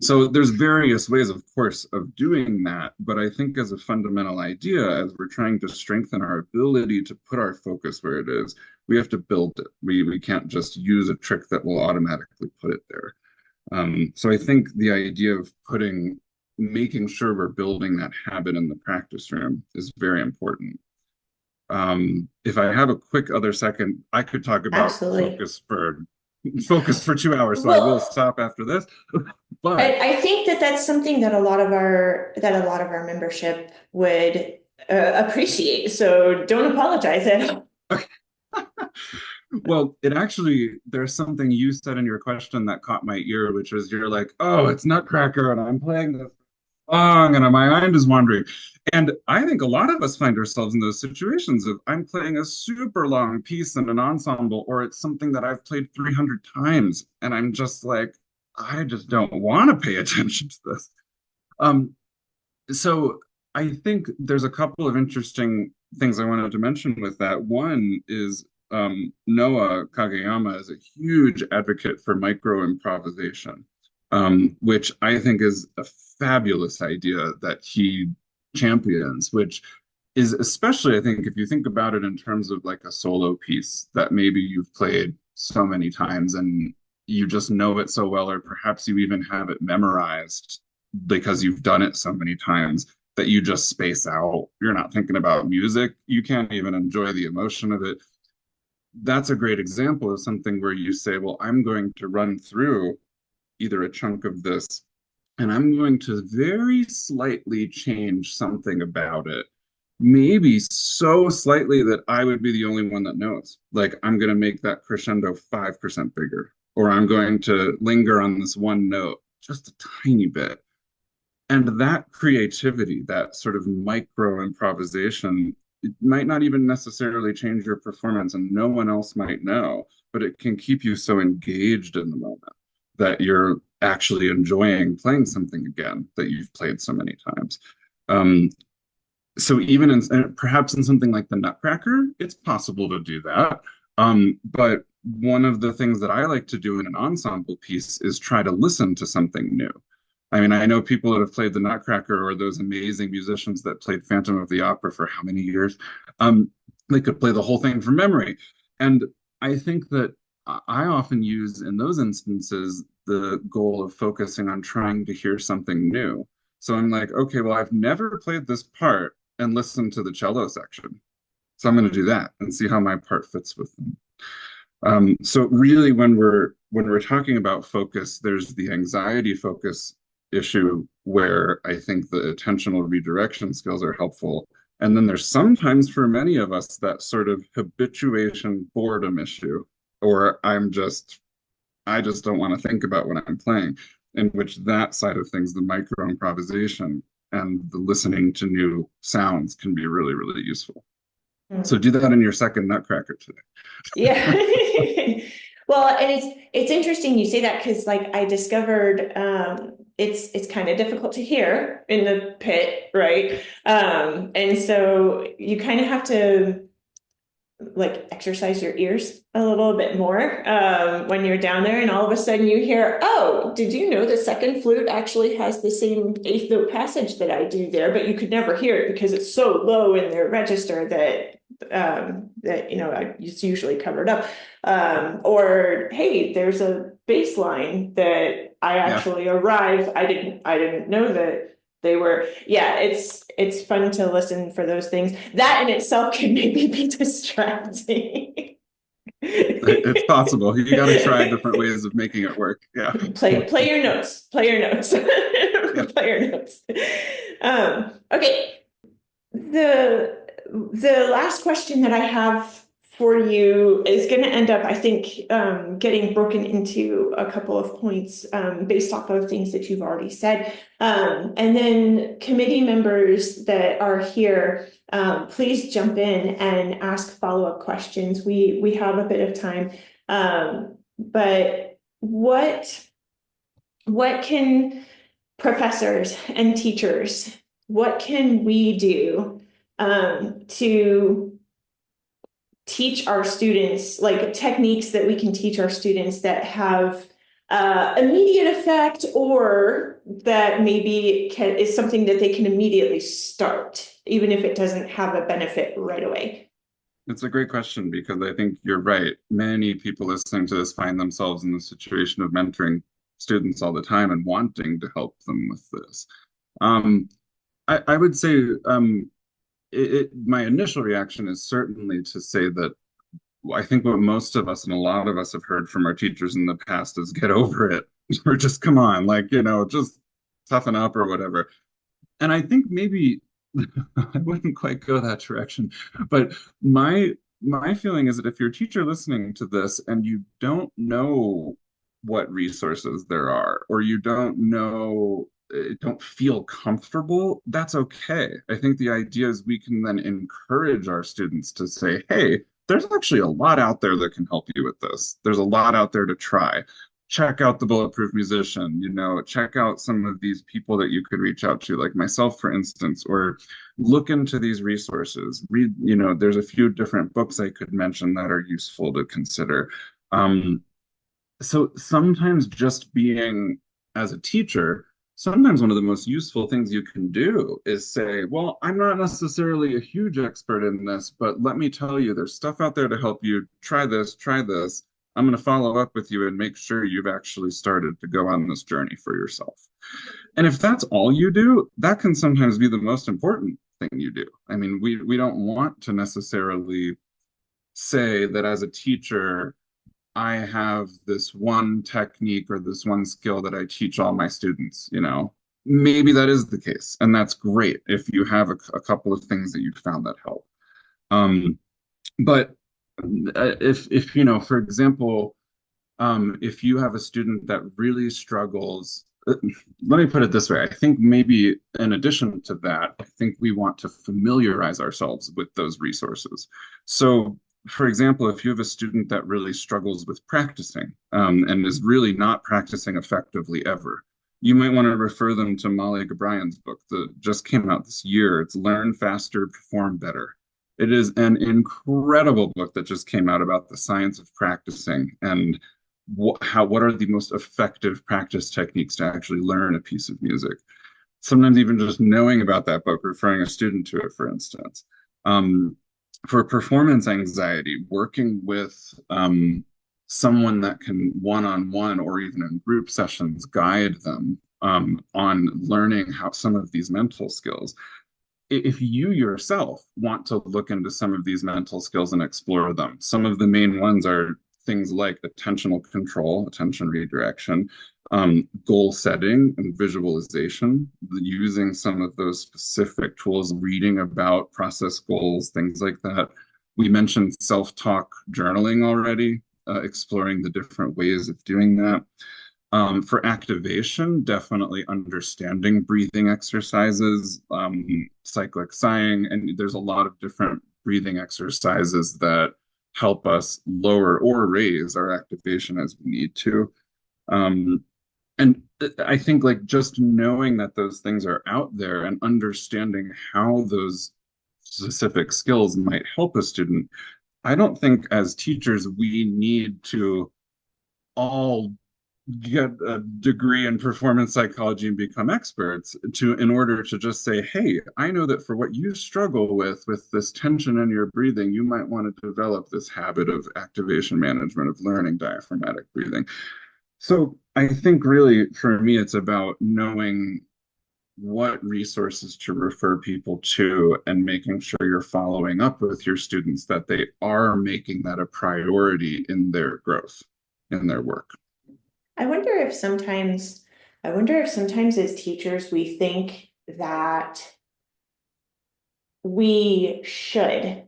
So there's various ways, of course, of doing that, but I think as a fundamental idea, as we're trying to strengthen our ability to put our focus where it is, we have to build it. We can't just use a trick that will automatically put it there. So I think the idea of making sure we're building that habit in the practice room is very important. If I have a quick other second, I could talk about Absolutely. focus for 2 hours, so I will Well, stop after this. But I think that that's something that a lot of our membership would appreciate. So don't apologize at all. well, there's something you said in your question that caught my ear, which was you're like, oh, it's Nutcracker, and I'm playing this song, and my mind is wandering. And I think a lot of us find ourselves in those situations of I'm playing a super long piece in an ensemble, or it's something that I've played 300 times, and I'm just like, I just don't want to pay attention to this. Um, so I think there's a couple of interesting things I wanted to mention with that. One is Noah Kageyama is a huge advocate for micro improvisation, which I think is a fabulous idea that he champions, which is especially, I think, if you think about it in terms of like a solo piece that maybe you've played so many times and you just know it so well, or perhaps you even have it memorized because you've done it so many times that you just space out. You're not thinking about music. You can't even enjoy the emotion of it. That's a great example of something where you say, well, I'm going to run through either a chunk of this and I'm going to very slightly change something about it. Maybe so slightly that I would be the only one that knows. Like, I'm going to make that crescendo 5% bigger, or I'm going to linger on this one note just a tiny bit. And that creativity, that sort of micro improvisation, it might not even necessarily change your performance, and no one else might know, but it can keep you so engaged in the moment that you're actually enjoying playing something again that you've played so many times. Um, so even perhaps in something like the Nutcracker, it's possible to do that. But one of the things that I like to do in an ensemble piece is try to listen to something new. I mean, I know people that have played the Nutcracker or those amazing musicians that played Phantom of the Opera for how many years? They could play the whole thing from memory. And I think that I often use in those instances the goal of focusing on trying to hear something new. So I'm like, okay, well, I've never played this part and listened to the cello section. So I'm going to do that and see how my part fits with them. So really, when we're talking about focus, there's the anxiety focus issue where I think the attentional redirection skills are helpful. And then there's sometimes for many of us that sort of habituation boredom issue, or I just don't want to think about what I'm playing, in which that side of things, the micro improvisation and the listening to new sounds can be really, really useful. So do that in your second Nutcracker Yeah. today. Well, and it's interesting you say that because like I discovered it's kind of difficult to hear in the pit, right? And so you kind of have to like exercise your ears a little bit more when you're down there, and all of a sudden you hear, oh, did you know the second flute actually has the same eighth note passage that I do there, but you could never hear it because it's so low in their register that you know it's usually covered up. Or hey, there's a bass line that I Yeah. actually arrived. I didn't know that they were, yeah, it's fun to listen for those things. That in itself can maybe be distracting. It's possible. You got to try different ways of making it work. Yeah. Play your notes. Play your notes. Yeah. Play your notes. Okay. The the last question that I have for you is going to end up, I think, getting broken into a couple of points based off of things that you've already said. And then committee members that are here, please jump in and ask follow-up questions. We have a bit of time. But what can professors and teachers, what can we do to teach our students, like techniques that we can teach our students that have immediate effect, or that maybe is something that they can immediately start, even if it doesn't have a benefit right away? It's a great question because I think you're right. Many people listening to this find themselves in the situation of mentoring students all the time and wanting to help them with this. Um, I would say my initial reaction is certainly to say that I think what most of us and a lot of us have heard from our teachers in the past is get over it or just come on, like, just toughen up or whatever. And I think maybe I wouldn't quite go that direction, but my feeling is that if you're a teacher listening to this and you don't know what resources there are, or you don't feel comfortable, that's okay. I think the idea is we can then encourage our students to say, hey, there's actually a lot out there that can help you with this. There's a lot out there to try. Check out the Bulletproof Musician, check out some of these people that you could reach out to, like myself, for instance, or look into these resources. Read, there's a few different books I could mention that are useful to consider. Um, so sometimes just being as a teacher, sometimes one of the most useful things you can do is say, well, I'm not necessarily a huge expert in this, but let me tell you, there's stuff out there to help you. Try this, try this. I'm going to follow up with you and make sure you've actually started to go on this journey for yourself. And if that's all you do, that can sometimes be the most important thing you do. I mean, we don't want to necessarily say that as a teacher, I have this one technique or this one skill that I teach all my students. Maybe that is the case, and that's great if you have a couple of things that you found that help. Um, but if for example, if you have a student that really struggles, let me put it this way. I think maybe in addition to that, I think we want to familiarize ourselves with those resources. So, for example, if you have a student that really struggles with practicing and is really not practicing effectively ever, you might want to refer them to Molly O'Brien's book that just came out this year. It's Learn Faster, Perform Better. It is an incredible book that just came out about the science of practicing and what are the most effective practice techniques to actually learn a piece of music. Sometimes even just knowing about that book, referring a student to it, for instance. For performance anxiety, working with someone that can one-on-one or even in group sessions guide them on learning how some of these mental skills. If you yourself want to look into some of these mental skills and explore them, some of the main ones are things like attentional control, attention redirection, goal setting and visualization, using some of those specific tools, reading about process goals, things like that. We mentioned self-talk journaling already, exploring the different ways of doing that. For activation, definitely understanding breathing exercises, cyclic sighing, and there's a lot of different breathing exercises that help us lower or raise our activation as we need to. Um, and I think like just knowing that those things are out there and understanding how those specific skills might help a student, I don't think as teachers we need to all get a degree in performance psychology and become experts in order to just say, hey, I know that for what you struggle with this tension in your breathing, you might want to develop this habit of activation management, of learning diaphragmatic breathing. So I think really for me it's about knowing what resources to refer people to and making sure you're following up with your students that they are making that a priority in their growth, in their work. I wonder if sometimes, I wonder if sometimes as teachers, we think that we should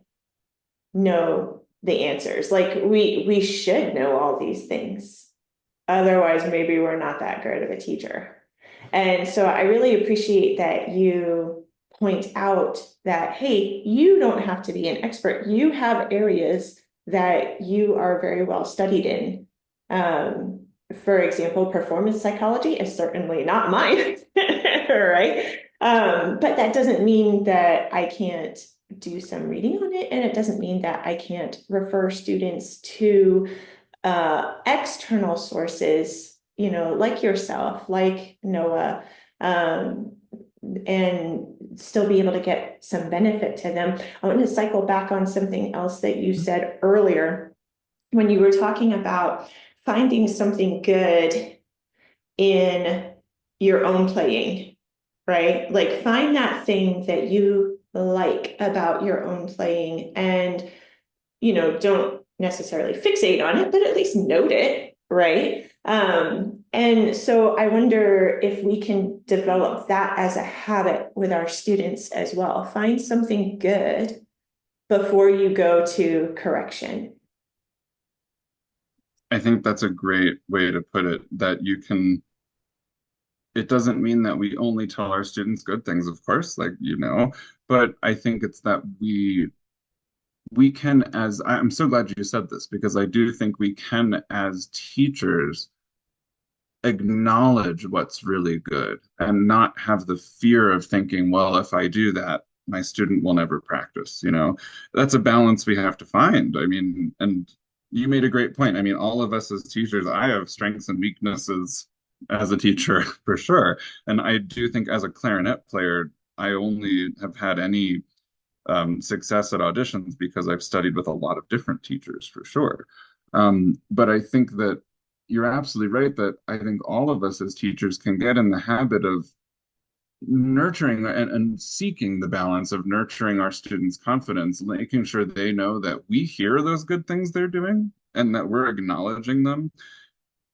know the answers. Like we should know all these things. Otherwise, maybe we're not that great of a teacher. And so I really appreciate that you point out that, hey, you don't have to be an expert. You have areas that you are very well studied in. For example, performance psychology is certainly not mine, right? But that doesn't mean that I can't do some reading on it, and it doesn't mean that I can't refer students to external sources, you know, like yourself, like Noah, um, and still be able to get some benefit to them. I want to cycle back on something else that you said earlier when you were talking about finding something good in your own playing, right? Like find that thing that you like about your own playing and, you know, don't necessarily fixate on it, but at least note it, right? And so I wonder if we can develop that as a habit with our students as well. Find something good before you go to correction. I think that's a great way to put it, that you can, it doesn't mean that we only tell our students good things, of course, like, but I think it's that we can, as I'm so glad you said this, because I do think we can, as teachers, acknowledge what's really good and not have the fear of thinking, well, if I do that, my student will never practice. That's a balance we have to find. I mean, and you made a great point. I mean, all of us as teachers, I have strengths and weaknesses as a teacher for sure. And I do think as a clarinet player, I only have had any success at auditions because I've studied with a lot of different teachers for sure. But I think that you're absolutely right that I think all of us as teachers can get in the habit of nurturing and seeking the balance of nurturing our students' confidence, making sure they know that we hear those good things they're doing and that we're acknowledging them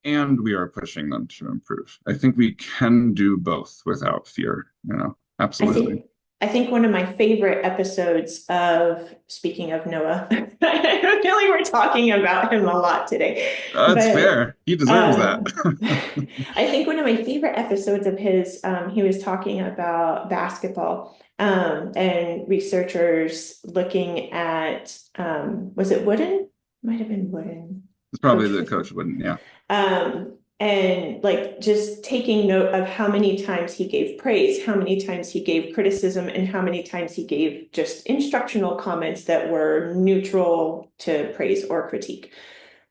and we are pushing them to improve. I think we can do both without fear, I absolutely. think I think one of my favorite episodes of speaking of Noah, I feel like we're talking about him a lot today, That's but fair. He deserves that. um, I think one of my favorite episodes of his, he was talking about basketball and researchers looking at, was it Wooden? Might have been Wooden. It's probably Coach the Fisher. coach wouldn't, yeah. And like just taking note of how many times he gave praise, how many times he gave criticism, and how many times he gave just instructional comments that were neutral to praise or critique.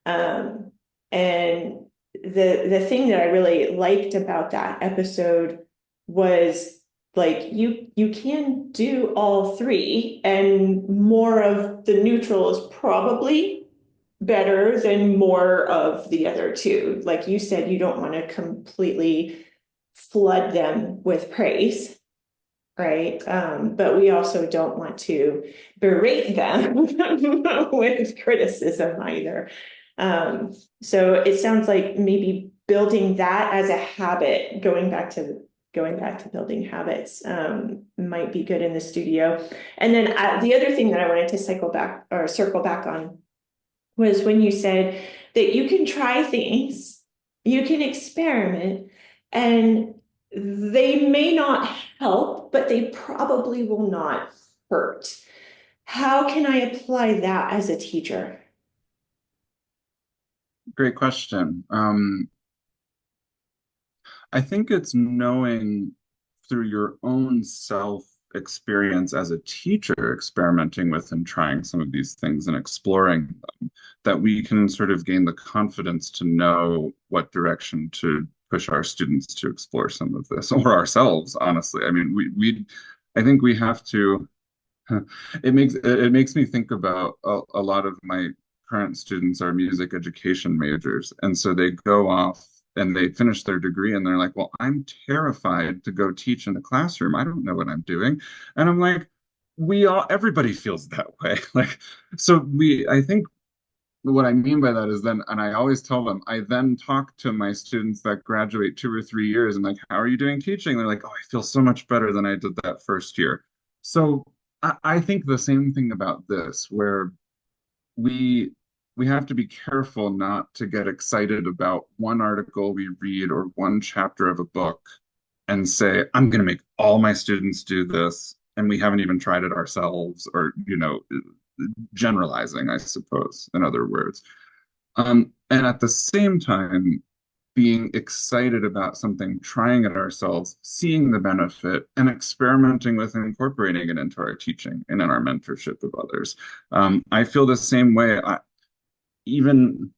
Um, and the thing that I really liked about that episode was like you can do all three, and more of the neutral is probably better than more of the other two. Like you said, you don't want to completely flood them with praise, right? But we also don't want to berate them with criticism either. So it sounds like maybe building that as a habit, going back to building habits, might be good in the studio. And then the other thing that I wanted to cycle back or circle back on was when you said that you can try things, you can experiment, and they may not help, but they probably will not hurt. How can I apply that as a teacher? Great question. I think it's knowing through your own self experience as a teacher, experimenting with and trying some of these things and exploring them, that we can sort of gain the confidence to know what direction to push our students to explore some of this, or ourselves, honestly. I mean, I think we have to. It makes me think about a lot of my current students are music education majors, and so they go off and they finish their degree and they're like, well, I'm terrified to go teach in a classroom. I don't know what I'm doing. And I'm like, everybody feels that way. Like, so I think what I mean by that is then, and I always tell them, I then talk to my students that graduate 2 or 3 years and like, how are you doing teaching? They're like, oh, I feel so much better than I did that first year. So I think the same thing about this, where we we have to be careful not to get excited about one article we read or one chapter of a book and say, I'm going to make all my students do this, and we haven't even tried it ourselves, or, generalizing, I suppose, in other words. And at the same time, being excited about something, trying it ourselves, seeing the benefit, and experimenting with incorporating it into our teaching and in our mentorship of others. I feel the same way. Even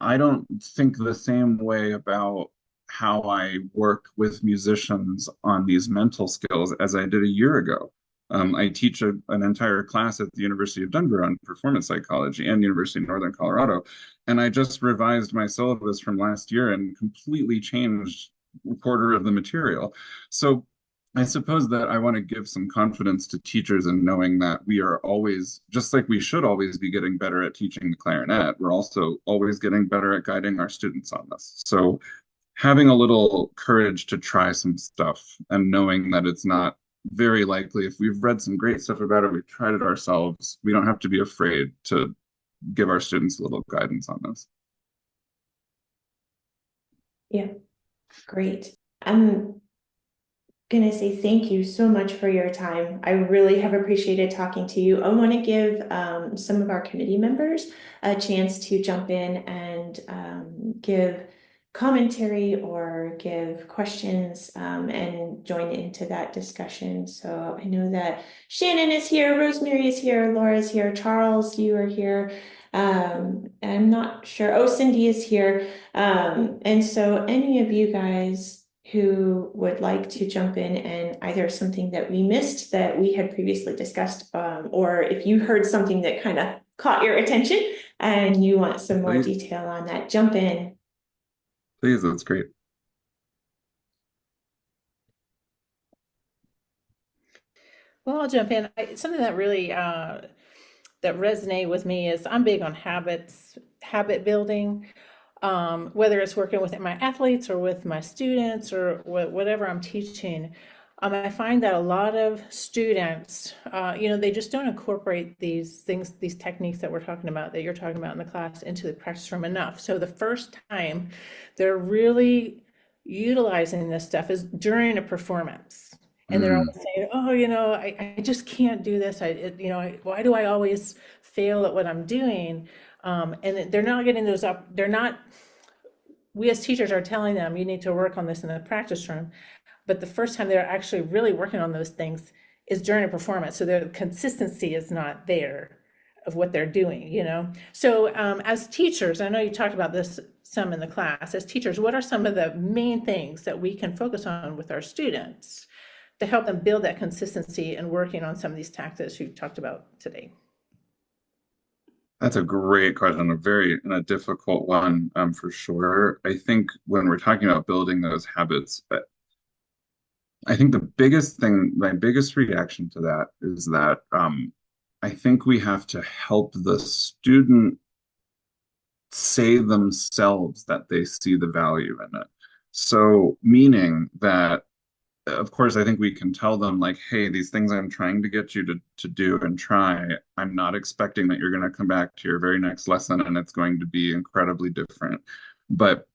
I don't think the same way about how I work with musicians on these mental skills as I did a year ago. I teach an entire class at the University of Denver on performance psychology and University of Northern Colorado. And I just revised my syllabus from last year and completely changed a quarter of the material. So I suppose that I want to give some confidence to teachers in knowing that we are always, just like we should always be getting better at teaching the clarinet, we're also always getting better at guiding our students on this. So having a little courage to try some stuff and knowing that it's not very likely, if we've read some great stuff about it, we've tried it ourselves, we don't have to be afraid to give our students a little guidance on this. Yeah, great. I'm gonna say thank you so much for your time. I really have appreciated talking to you. I want to give some of our committee members a chance to jump in and give commentary or give questions and join into that discussion. So I know that Shannon is here, Rosemary is here, Laura is here, Charles, you are here. I'm not sure. Oh, Cindy is here. And so any of you guys who would like to jump in and either something that we missed that we had previously discussed, or if you heard something that kind of caught your attention and you want some more Please, detail on that, jump in. please, that's great. Well, I'll jump in. Something that really that resonate with me is I'm big on habit building. Whether it's working with my athletes or with my students or whatever I'm teaching, I find that a lot of students, they just don't incorporate these things, these techniques that we're talking about, that you're talking about in the class, into the practice room enough. So the first time they're really utilizing this stuff is during a performance. And they're Mm, always saying, oh, I just can't do this. Why do I always fail at what I'm doing? And they're not getting those up. They're not, we as teachers are telling them, you need to work on this in the practice room. But the first time they're actually really working on those things is during a performance. So the consistency is not there of what they're doing. So as teachers, I know you talked about this some in the class, as teachers, what are some of the main things that we can focus on with our students to help them build that consistency and working on some of these tactics you talked about today? that's a great question, and a difficult one, for sure. I think when we're talking about building those habits, I think the biggest thing, my biggest reaction to that is that I think we have to help the student say themselves that they see the value in it. So, meaning that, of course, I think we can tell them, like, hey, these things I'm trying to get you to do and try, I'm not expecting that you're going to come back to your very next lesson and it's going to be incredibly different. But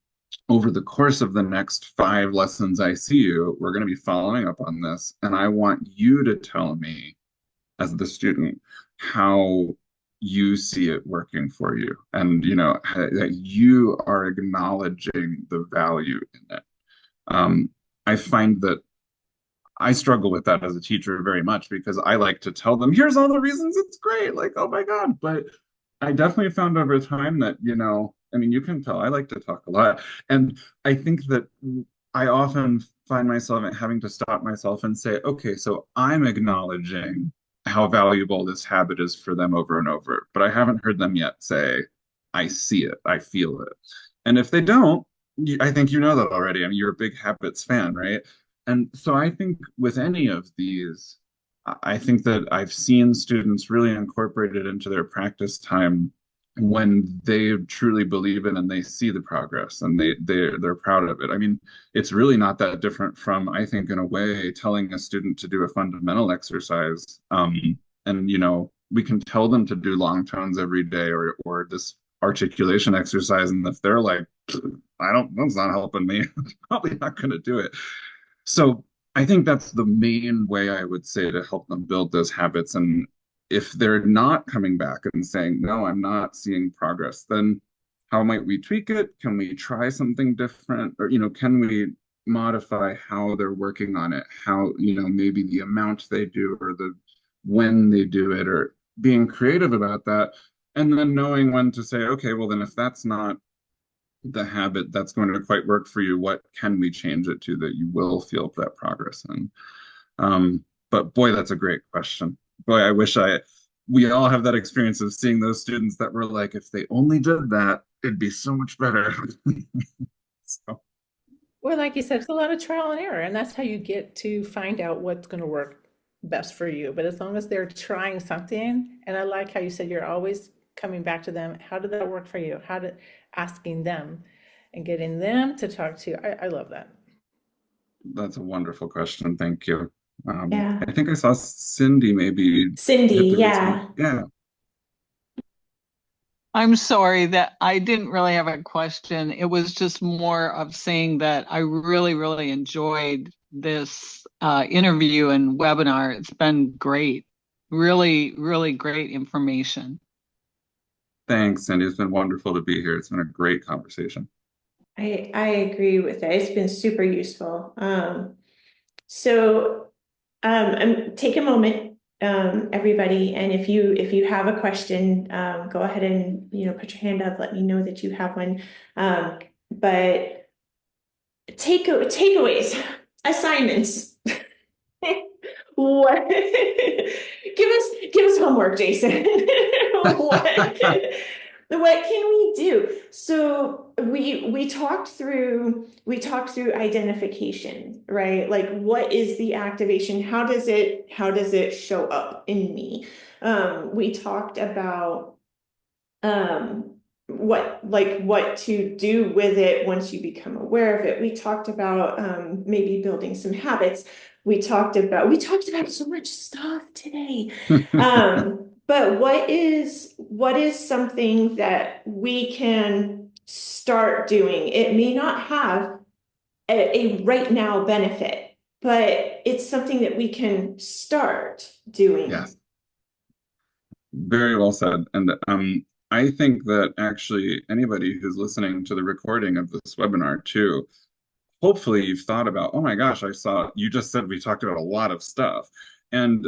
over the course of the next 5 lessons I see you, we're going to be following up on this. And I want you to tell me, as the student, how you see it working for you. And, that you are acknowledging the value in it. Um, I find that I struggle with that as a teacher very much because I like to tell them, here's all the reasons it's great. Like, oh my God. But I definitely found over time that, I mean, you can tell I like to talk a lot. And I think that I often find myself having to stop myself and say, okay, so I'm acknowledging how valuable this habit is for them over and over. But I haven't heard them yet say, I see it, I feel it. And if they don't, I think you know that already. I mean, you're a big habits fan, right? And so I think with any of these, I think that I've seen students really incorporate it into their practice time when they truly believe it and they see the progress and they're proud of it. I mean, it's really not that different from, I think, in a way, telling a student to do a fundamental exercise. And we can tell them to do long tones every day or this articulation exercise, and if they're like, I don't, that's not helping me. I'm probably not going to do it. So I think that's the main way I would say to help them build those habits. And if they're not coming back and saying, no, I'm not seeing progress, then how might we tweak it? Can we try something different? Or, can we modify how they're working on it? How, maybe the amount they do or the when they do it, or being creative about that. And then knowing when to say, okay, well, then if that's not the habit that's going to quite work for you, what can we change it to that you will feel that progress in? But boy, that's a great question. Boy, I wish we all have that experience of seeing those students that were like, if they only did that, it'd be so much better. So, Well, like you said, it's a lot of trial and error, and that's how you get to find out what's going to work best for you. But as long as they're trying something, and I like how you said you're always coming back to them, how did that work for you? How did asking them and getting them to talk to you? I love that. that's a wonderful question. Thank you. Yeah. I think I saw Cindy maybe hit Cindy, the raise hand. yeah. Yeah. I'm sorry that I didn't really have a question. It was just more of saying that I really, really enjoyed this interview and webinar. It's been great. Really, really great information. Thanks, Cindy. It's been wonderful to be here. It's been a great conversation. I agree with that. It's been super useful. So take a moment, everybody, and if you have a question, go ahead and put your hand up. Let me know that you have one. But takeaways, assignments. What? Give us homework, Jason. What what can we do? So we talked through identification, right? Like, what is the activation? How does it show up in me? We talked about what to do with it once you become aware of it. We talked about maybe building some habits. We talked about so much stuff today. But what is something that we can start doing? It may not have a right now benefit, but it's something that we can start doing. Yes, very well said. And I think that actually anybody who's listening to the recording of this webinar too, hopefully you've thought about, oh my gosh, I saw you just said we talked about a lot of stuff. And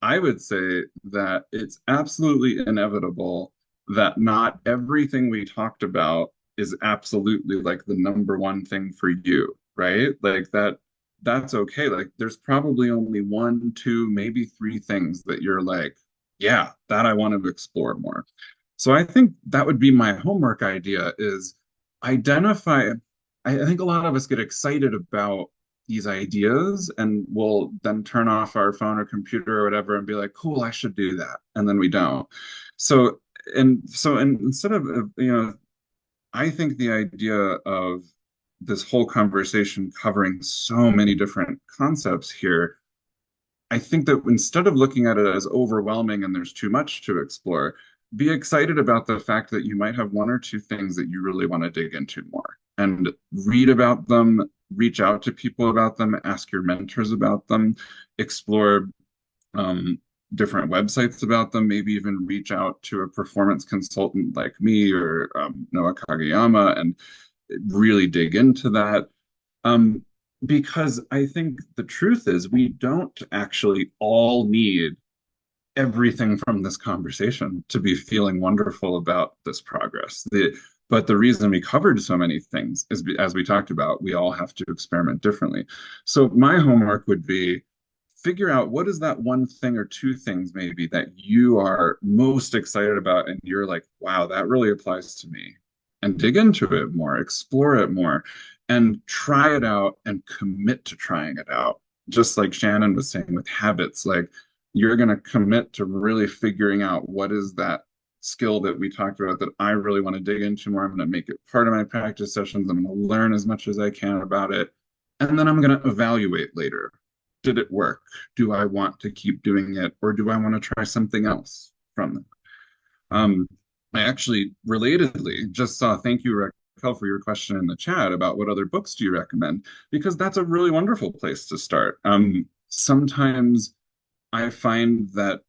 I would say that it's absolutely inevitable that not everything we talked about is absolutely like the number one thing for you, right? Like that's okay. Like there's probably only one, two, maybe three things that you're like, yeah, that I want to explore more. So I think that would be my homework idea is identify. I think a lot of us get excited about these ideas and we'll then turn off our phone or computer or whatever and be like, cool, I should do that. And then we don't. So, and instead of, I think the idea of this whole conversation covering so many different concepts here, I think that instead of looking at it as overwhelming and there's too much to explore, be excited about the fact that you might have one or two things that you really want to dig into more and read about them, reach out to people about them, ask your mentors about them, explore um, different websites about them, maybe even reach out to a performance consultant like me or Noah Kageyama and really dig into that. Um, because I think the truth is we don't actually all need everything from this conversation to be feeling wonderful about this progress. But the reason we covered so many things is, as we talked about, we all have to experiment differently. So my homework would be figure out what is that one thing or two things maybe that you are most excited about and you're like, wow, that really applies to me. and dig into it more, explore it more, and try it out and commit to trying it out. Just like Shannon was saying with habits, like you're going to commit to really figuring out what is that skill that we talked about that I really want to dig into more. I'm going to make it part of my practice sessions. I'm going to learn as much as I can about it. And then I'm going to evaluate later. Did it work? Do I want to keep doing it? Or do I want to try something else from it? I actually, relatedly, just saw, thank you, Raquel, for your question in the chat about what other books do you recommend? Because that's a really wonderful place to start. Sometimes I find that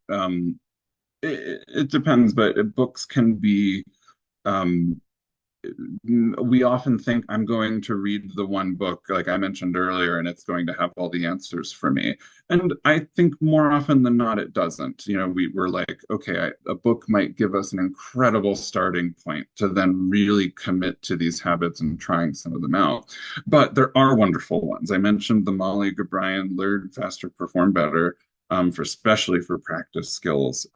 it depends, but books can be um, we often think I'm going to read the one book, like I mentioned earlier, and it's going to have all the answers for me. And I think more often than not, it doesn't. We're like, okay, a book might give us an incredible starting point to then really commit to these habits and trying some of them out. But there are wonderful ones. I mentioned the Molly O'Brien Learn Faster, Perform Better, for especially for practice skills.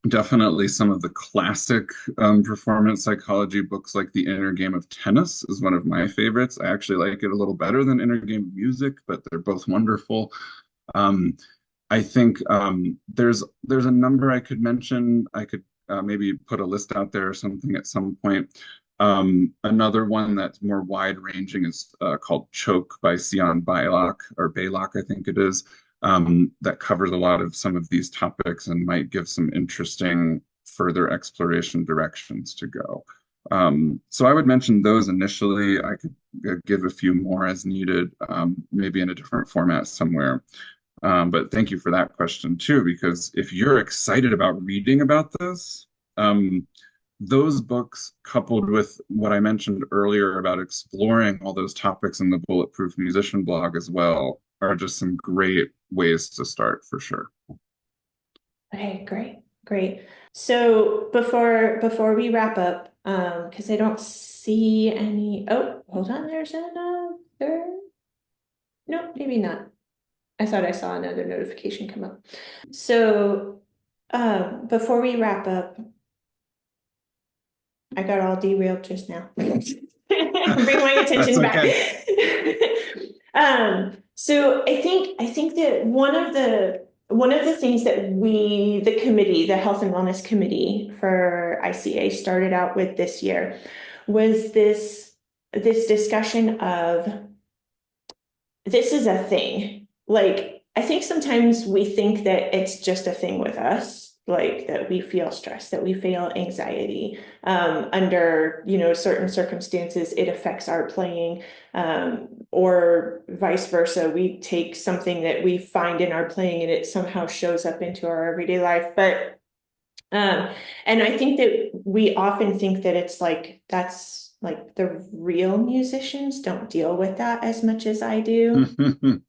Definitely some of the classic performance psychology books, like The Inner Game of Tennis, is one of my favorites. I actually like it a little better than Inner Game of Music, but they're both wonderful. Um, I think there's a number I could mention. I could maybe put a list out there or something at some point. Another one that's more wide ranging is called Choke by Sion Bailock, or Baylock, I think it is, that covers a lot of some of these topics and might give some interesting further exploration directions to go. So I would mention those initially. I could give a few more as needed, maybe in a different format somewhere. But thank you for that question too, because if you're excited about reading about this, those books, coupled with what I mentioned earlier about exploring all those topics in the Bulletproof Musician blog as well, are just some great ways to start for sure. Okay, great. So before we wrap up, because I don't see any. Oh, hold on, there's another. No, maybe not. I thought I saw another notification come up. So before we wrap up, I got all derailed just now. Bring my attention back. So I think that one of the things that the committee, the Health and Wellness Committee for ICA, started out with this year was this discussion of, this is a thing. Like, I think sometimes we think that it's just a thing with us, like that we feel stress, that we feel anxiety under certain circumstances. It affects our playing, or vice versa. We take something that we find in our playing and it somehow shows up into our everyday life. But and I think that we often think that it's like, that's like the real musicians don't deal with that as much as I do.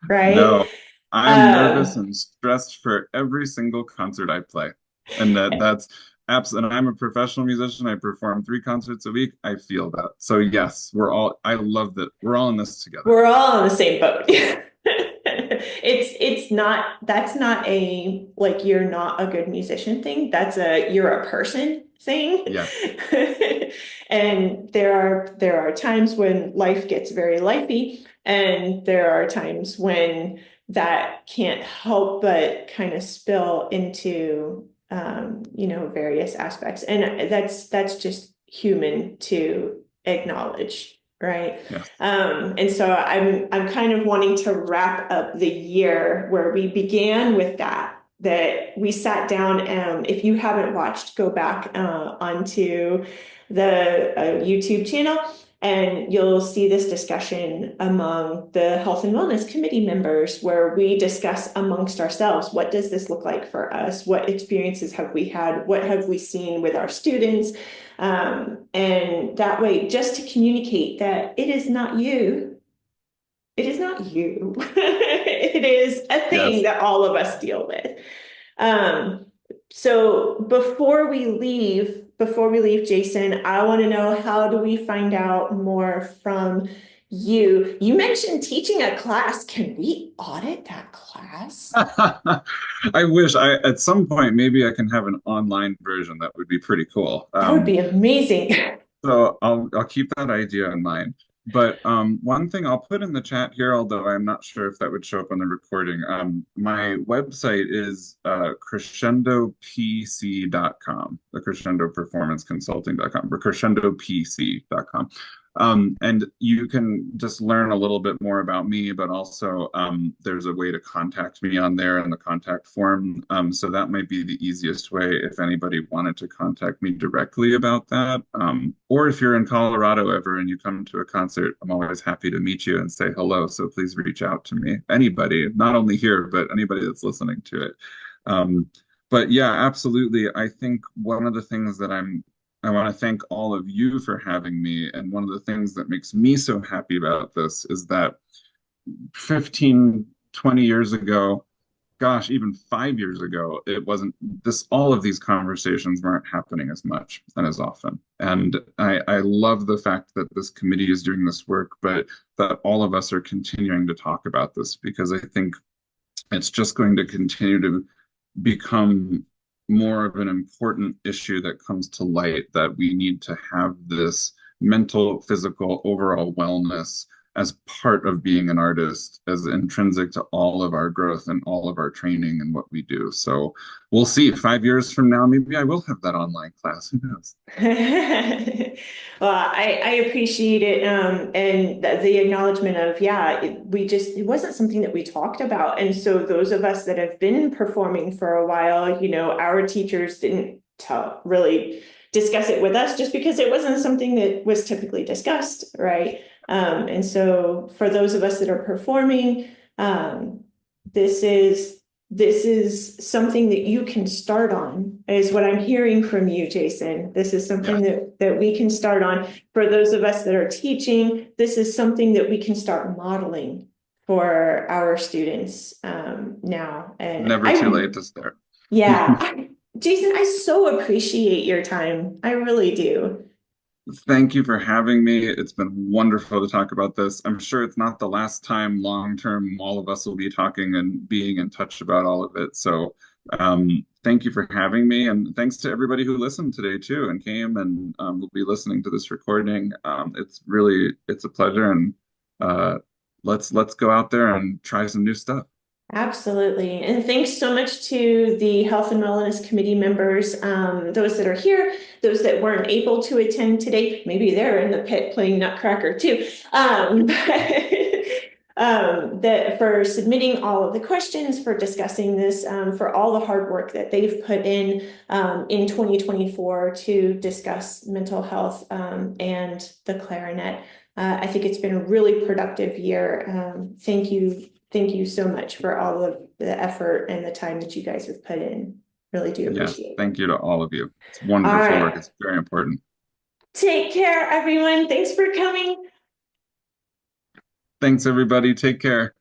Right? No, I'm nervous and stressed for every single concert I play. And that's absolutely, and I'm a professional musician. I perform 3 concerts a week. I feel that. So yes, I love that. We're all in this together. We're all on the same boat. That's not a, like, you're not a good musician thing. That's you're a person thing. Yeah. And there are times when life gets very lifey, and there are times when that can't help but kind of spill into various aspects. And that's just human to acknowledge. Right. Yeah. And so I'm kind of wanting to wrap up the year where we began with that we sat down. If you haven't watched, go back onto the YouTube channel, and you'll see this discussion among the Health and Wellness Committee members, where we discuss amongst ourselves, what does this look like for us? What experiences have we had? What have we seen with our students? And that way, just to communicate that it is not you. It is not you. It is a thing that all of us deal with. So before we leave, Jason, I want to know, how do we find out more from you? You mentioned teaching a class. Can we audit that class? I wish at some point, maybe I can have an online version. That would be pretty cool. That would be amazing. So I'll keep that idea in mind. But one thing I'll put in the chat here, although I'm not sure if that would show up on the recording, my website is crescendopc.com, the crescendoperformanceconsulting.com, or crescendopc.com. And you can just learn a little bit more about me, but also there's a way to contact me on there in the contact form. So that might be the easiest way if anybody wanted to contact me directly about that. Or if you're in Colorado ever and you come to a concert, I'm always happy to meet you and say hello. So please reach out to me. Anybody, not only here, but anybody that's listening to it. Um, but yeah, absolutely. I think one of the things that I want to thank all of you for having me. And one of the things that makes me so happy about this is that 15, 20 years ago, gosh, even 5 years ago, it wasn't this, all of these conversations weren't happening as much and as often. And I love the fact that this committee is doing this work, but that all of us are continuing to talk about this because I think it's just going to continue to become more of an important issue that comes to light, that we need to have this mental, physical, overall wellness as part of being an artist, as intrinsic to all of our growth and all of our training and what we do. So we'll see. 5 years from now, maybe I will have that online class. Who knows? Well, I appreciate it, and the acknowledgement of, yeah, it wasn't something that we talked about. And so those of us that have been performing for a while, our teachers didn't really discuss it with us just because it wasn't something that was typically discussed, right? And so for those of us that are performing, this is something that you can start on, is what I'm hearing from you, Jason. This is something that we can start on. For those of us that are teaching, this is something that we can start modeling for our students now. And Never too late to start. Yeah. Jason, I so appreciate your time. I really do. Thank you for having me. It's been wonderful to talk about this. I'm sure it's not the last time long term all of us will be talking and being in touch about all of it. So thank you for having me. And thanks to everybody who listened today too and came and will be listening to this recording. It's a pleasure. And let's go out there and try some new stuff. Absolutely. And thanks so much to the Health and Wellness Committee members, those that are here, those that weren't able to attend today. Maybe they're in the pit playing Nutcracker too. That for submitting all of the questions, for discussing this, for all the hard work that they've put in 2024 to discuss mental health and the clarinet. I think it's been a really productive year. Thank you. Thank you so much for all of the effort and the time that you guys have put in. Really do appreciate it. Thank you to all of you. It's wonderful work. It's very important. Take care, everyone. Thanks for coming. Thanks, everybody. Take care.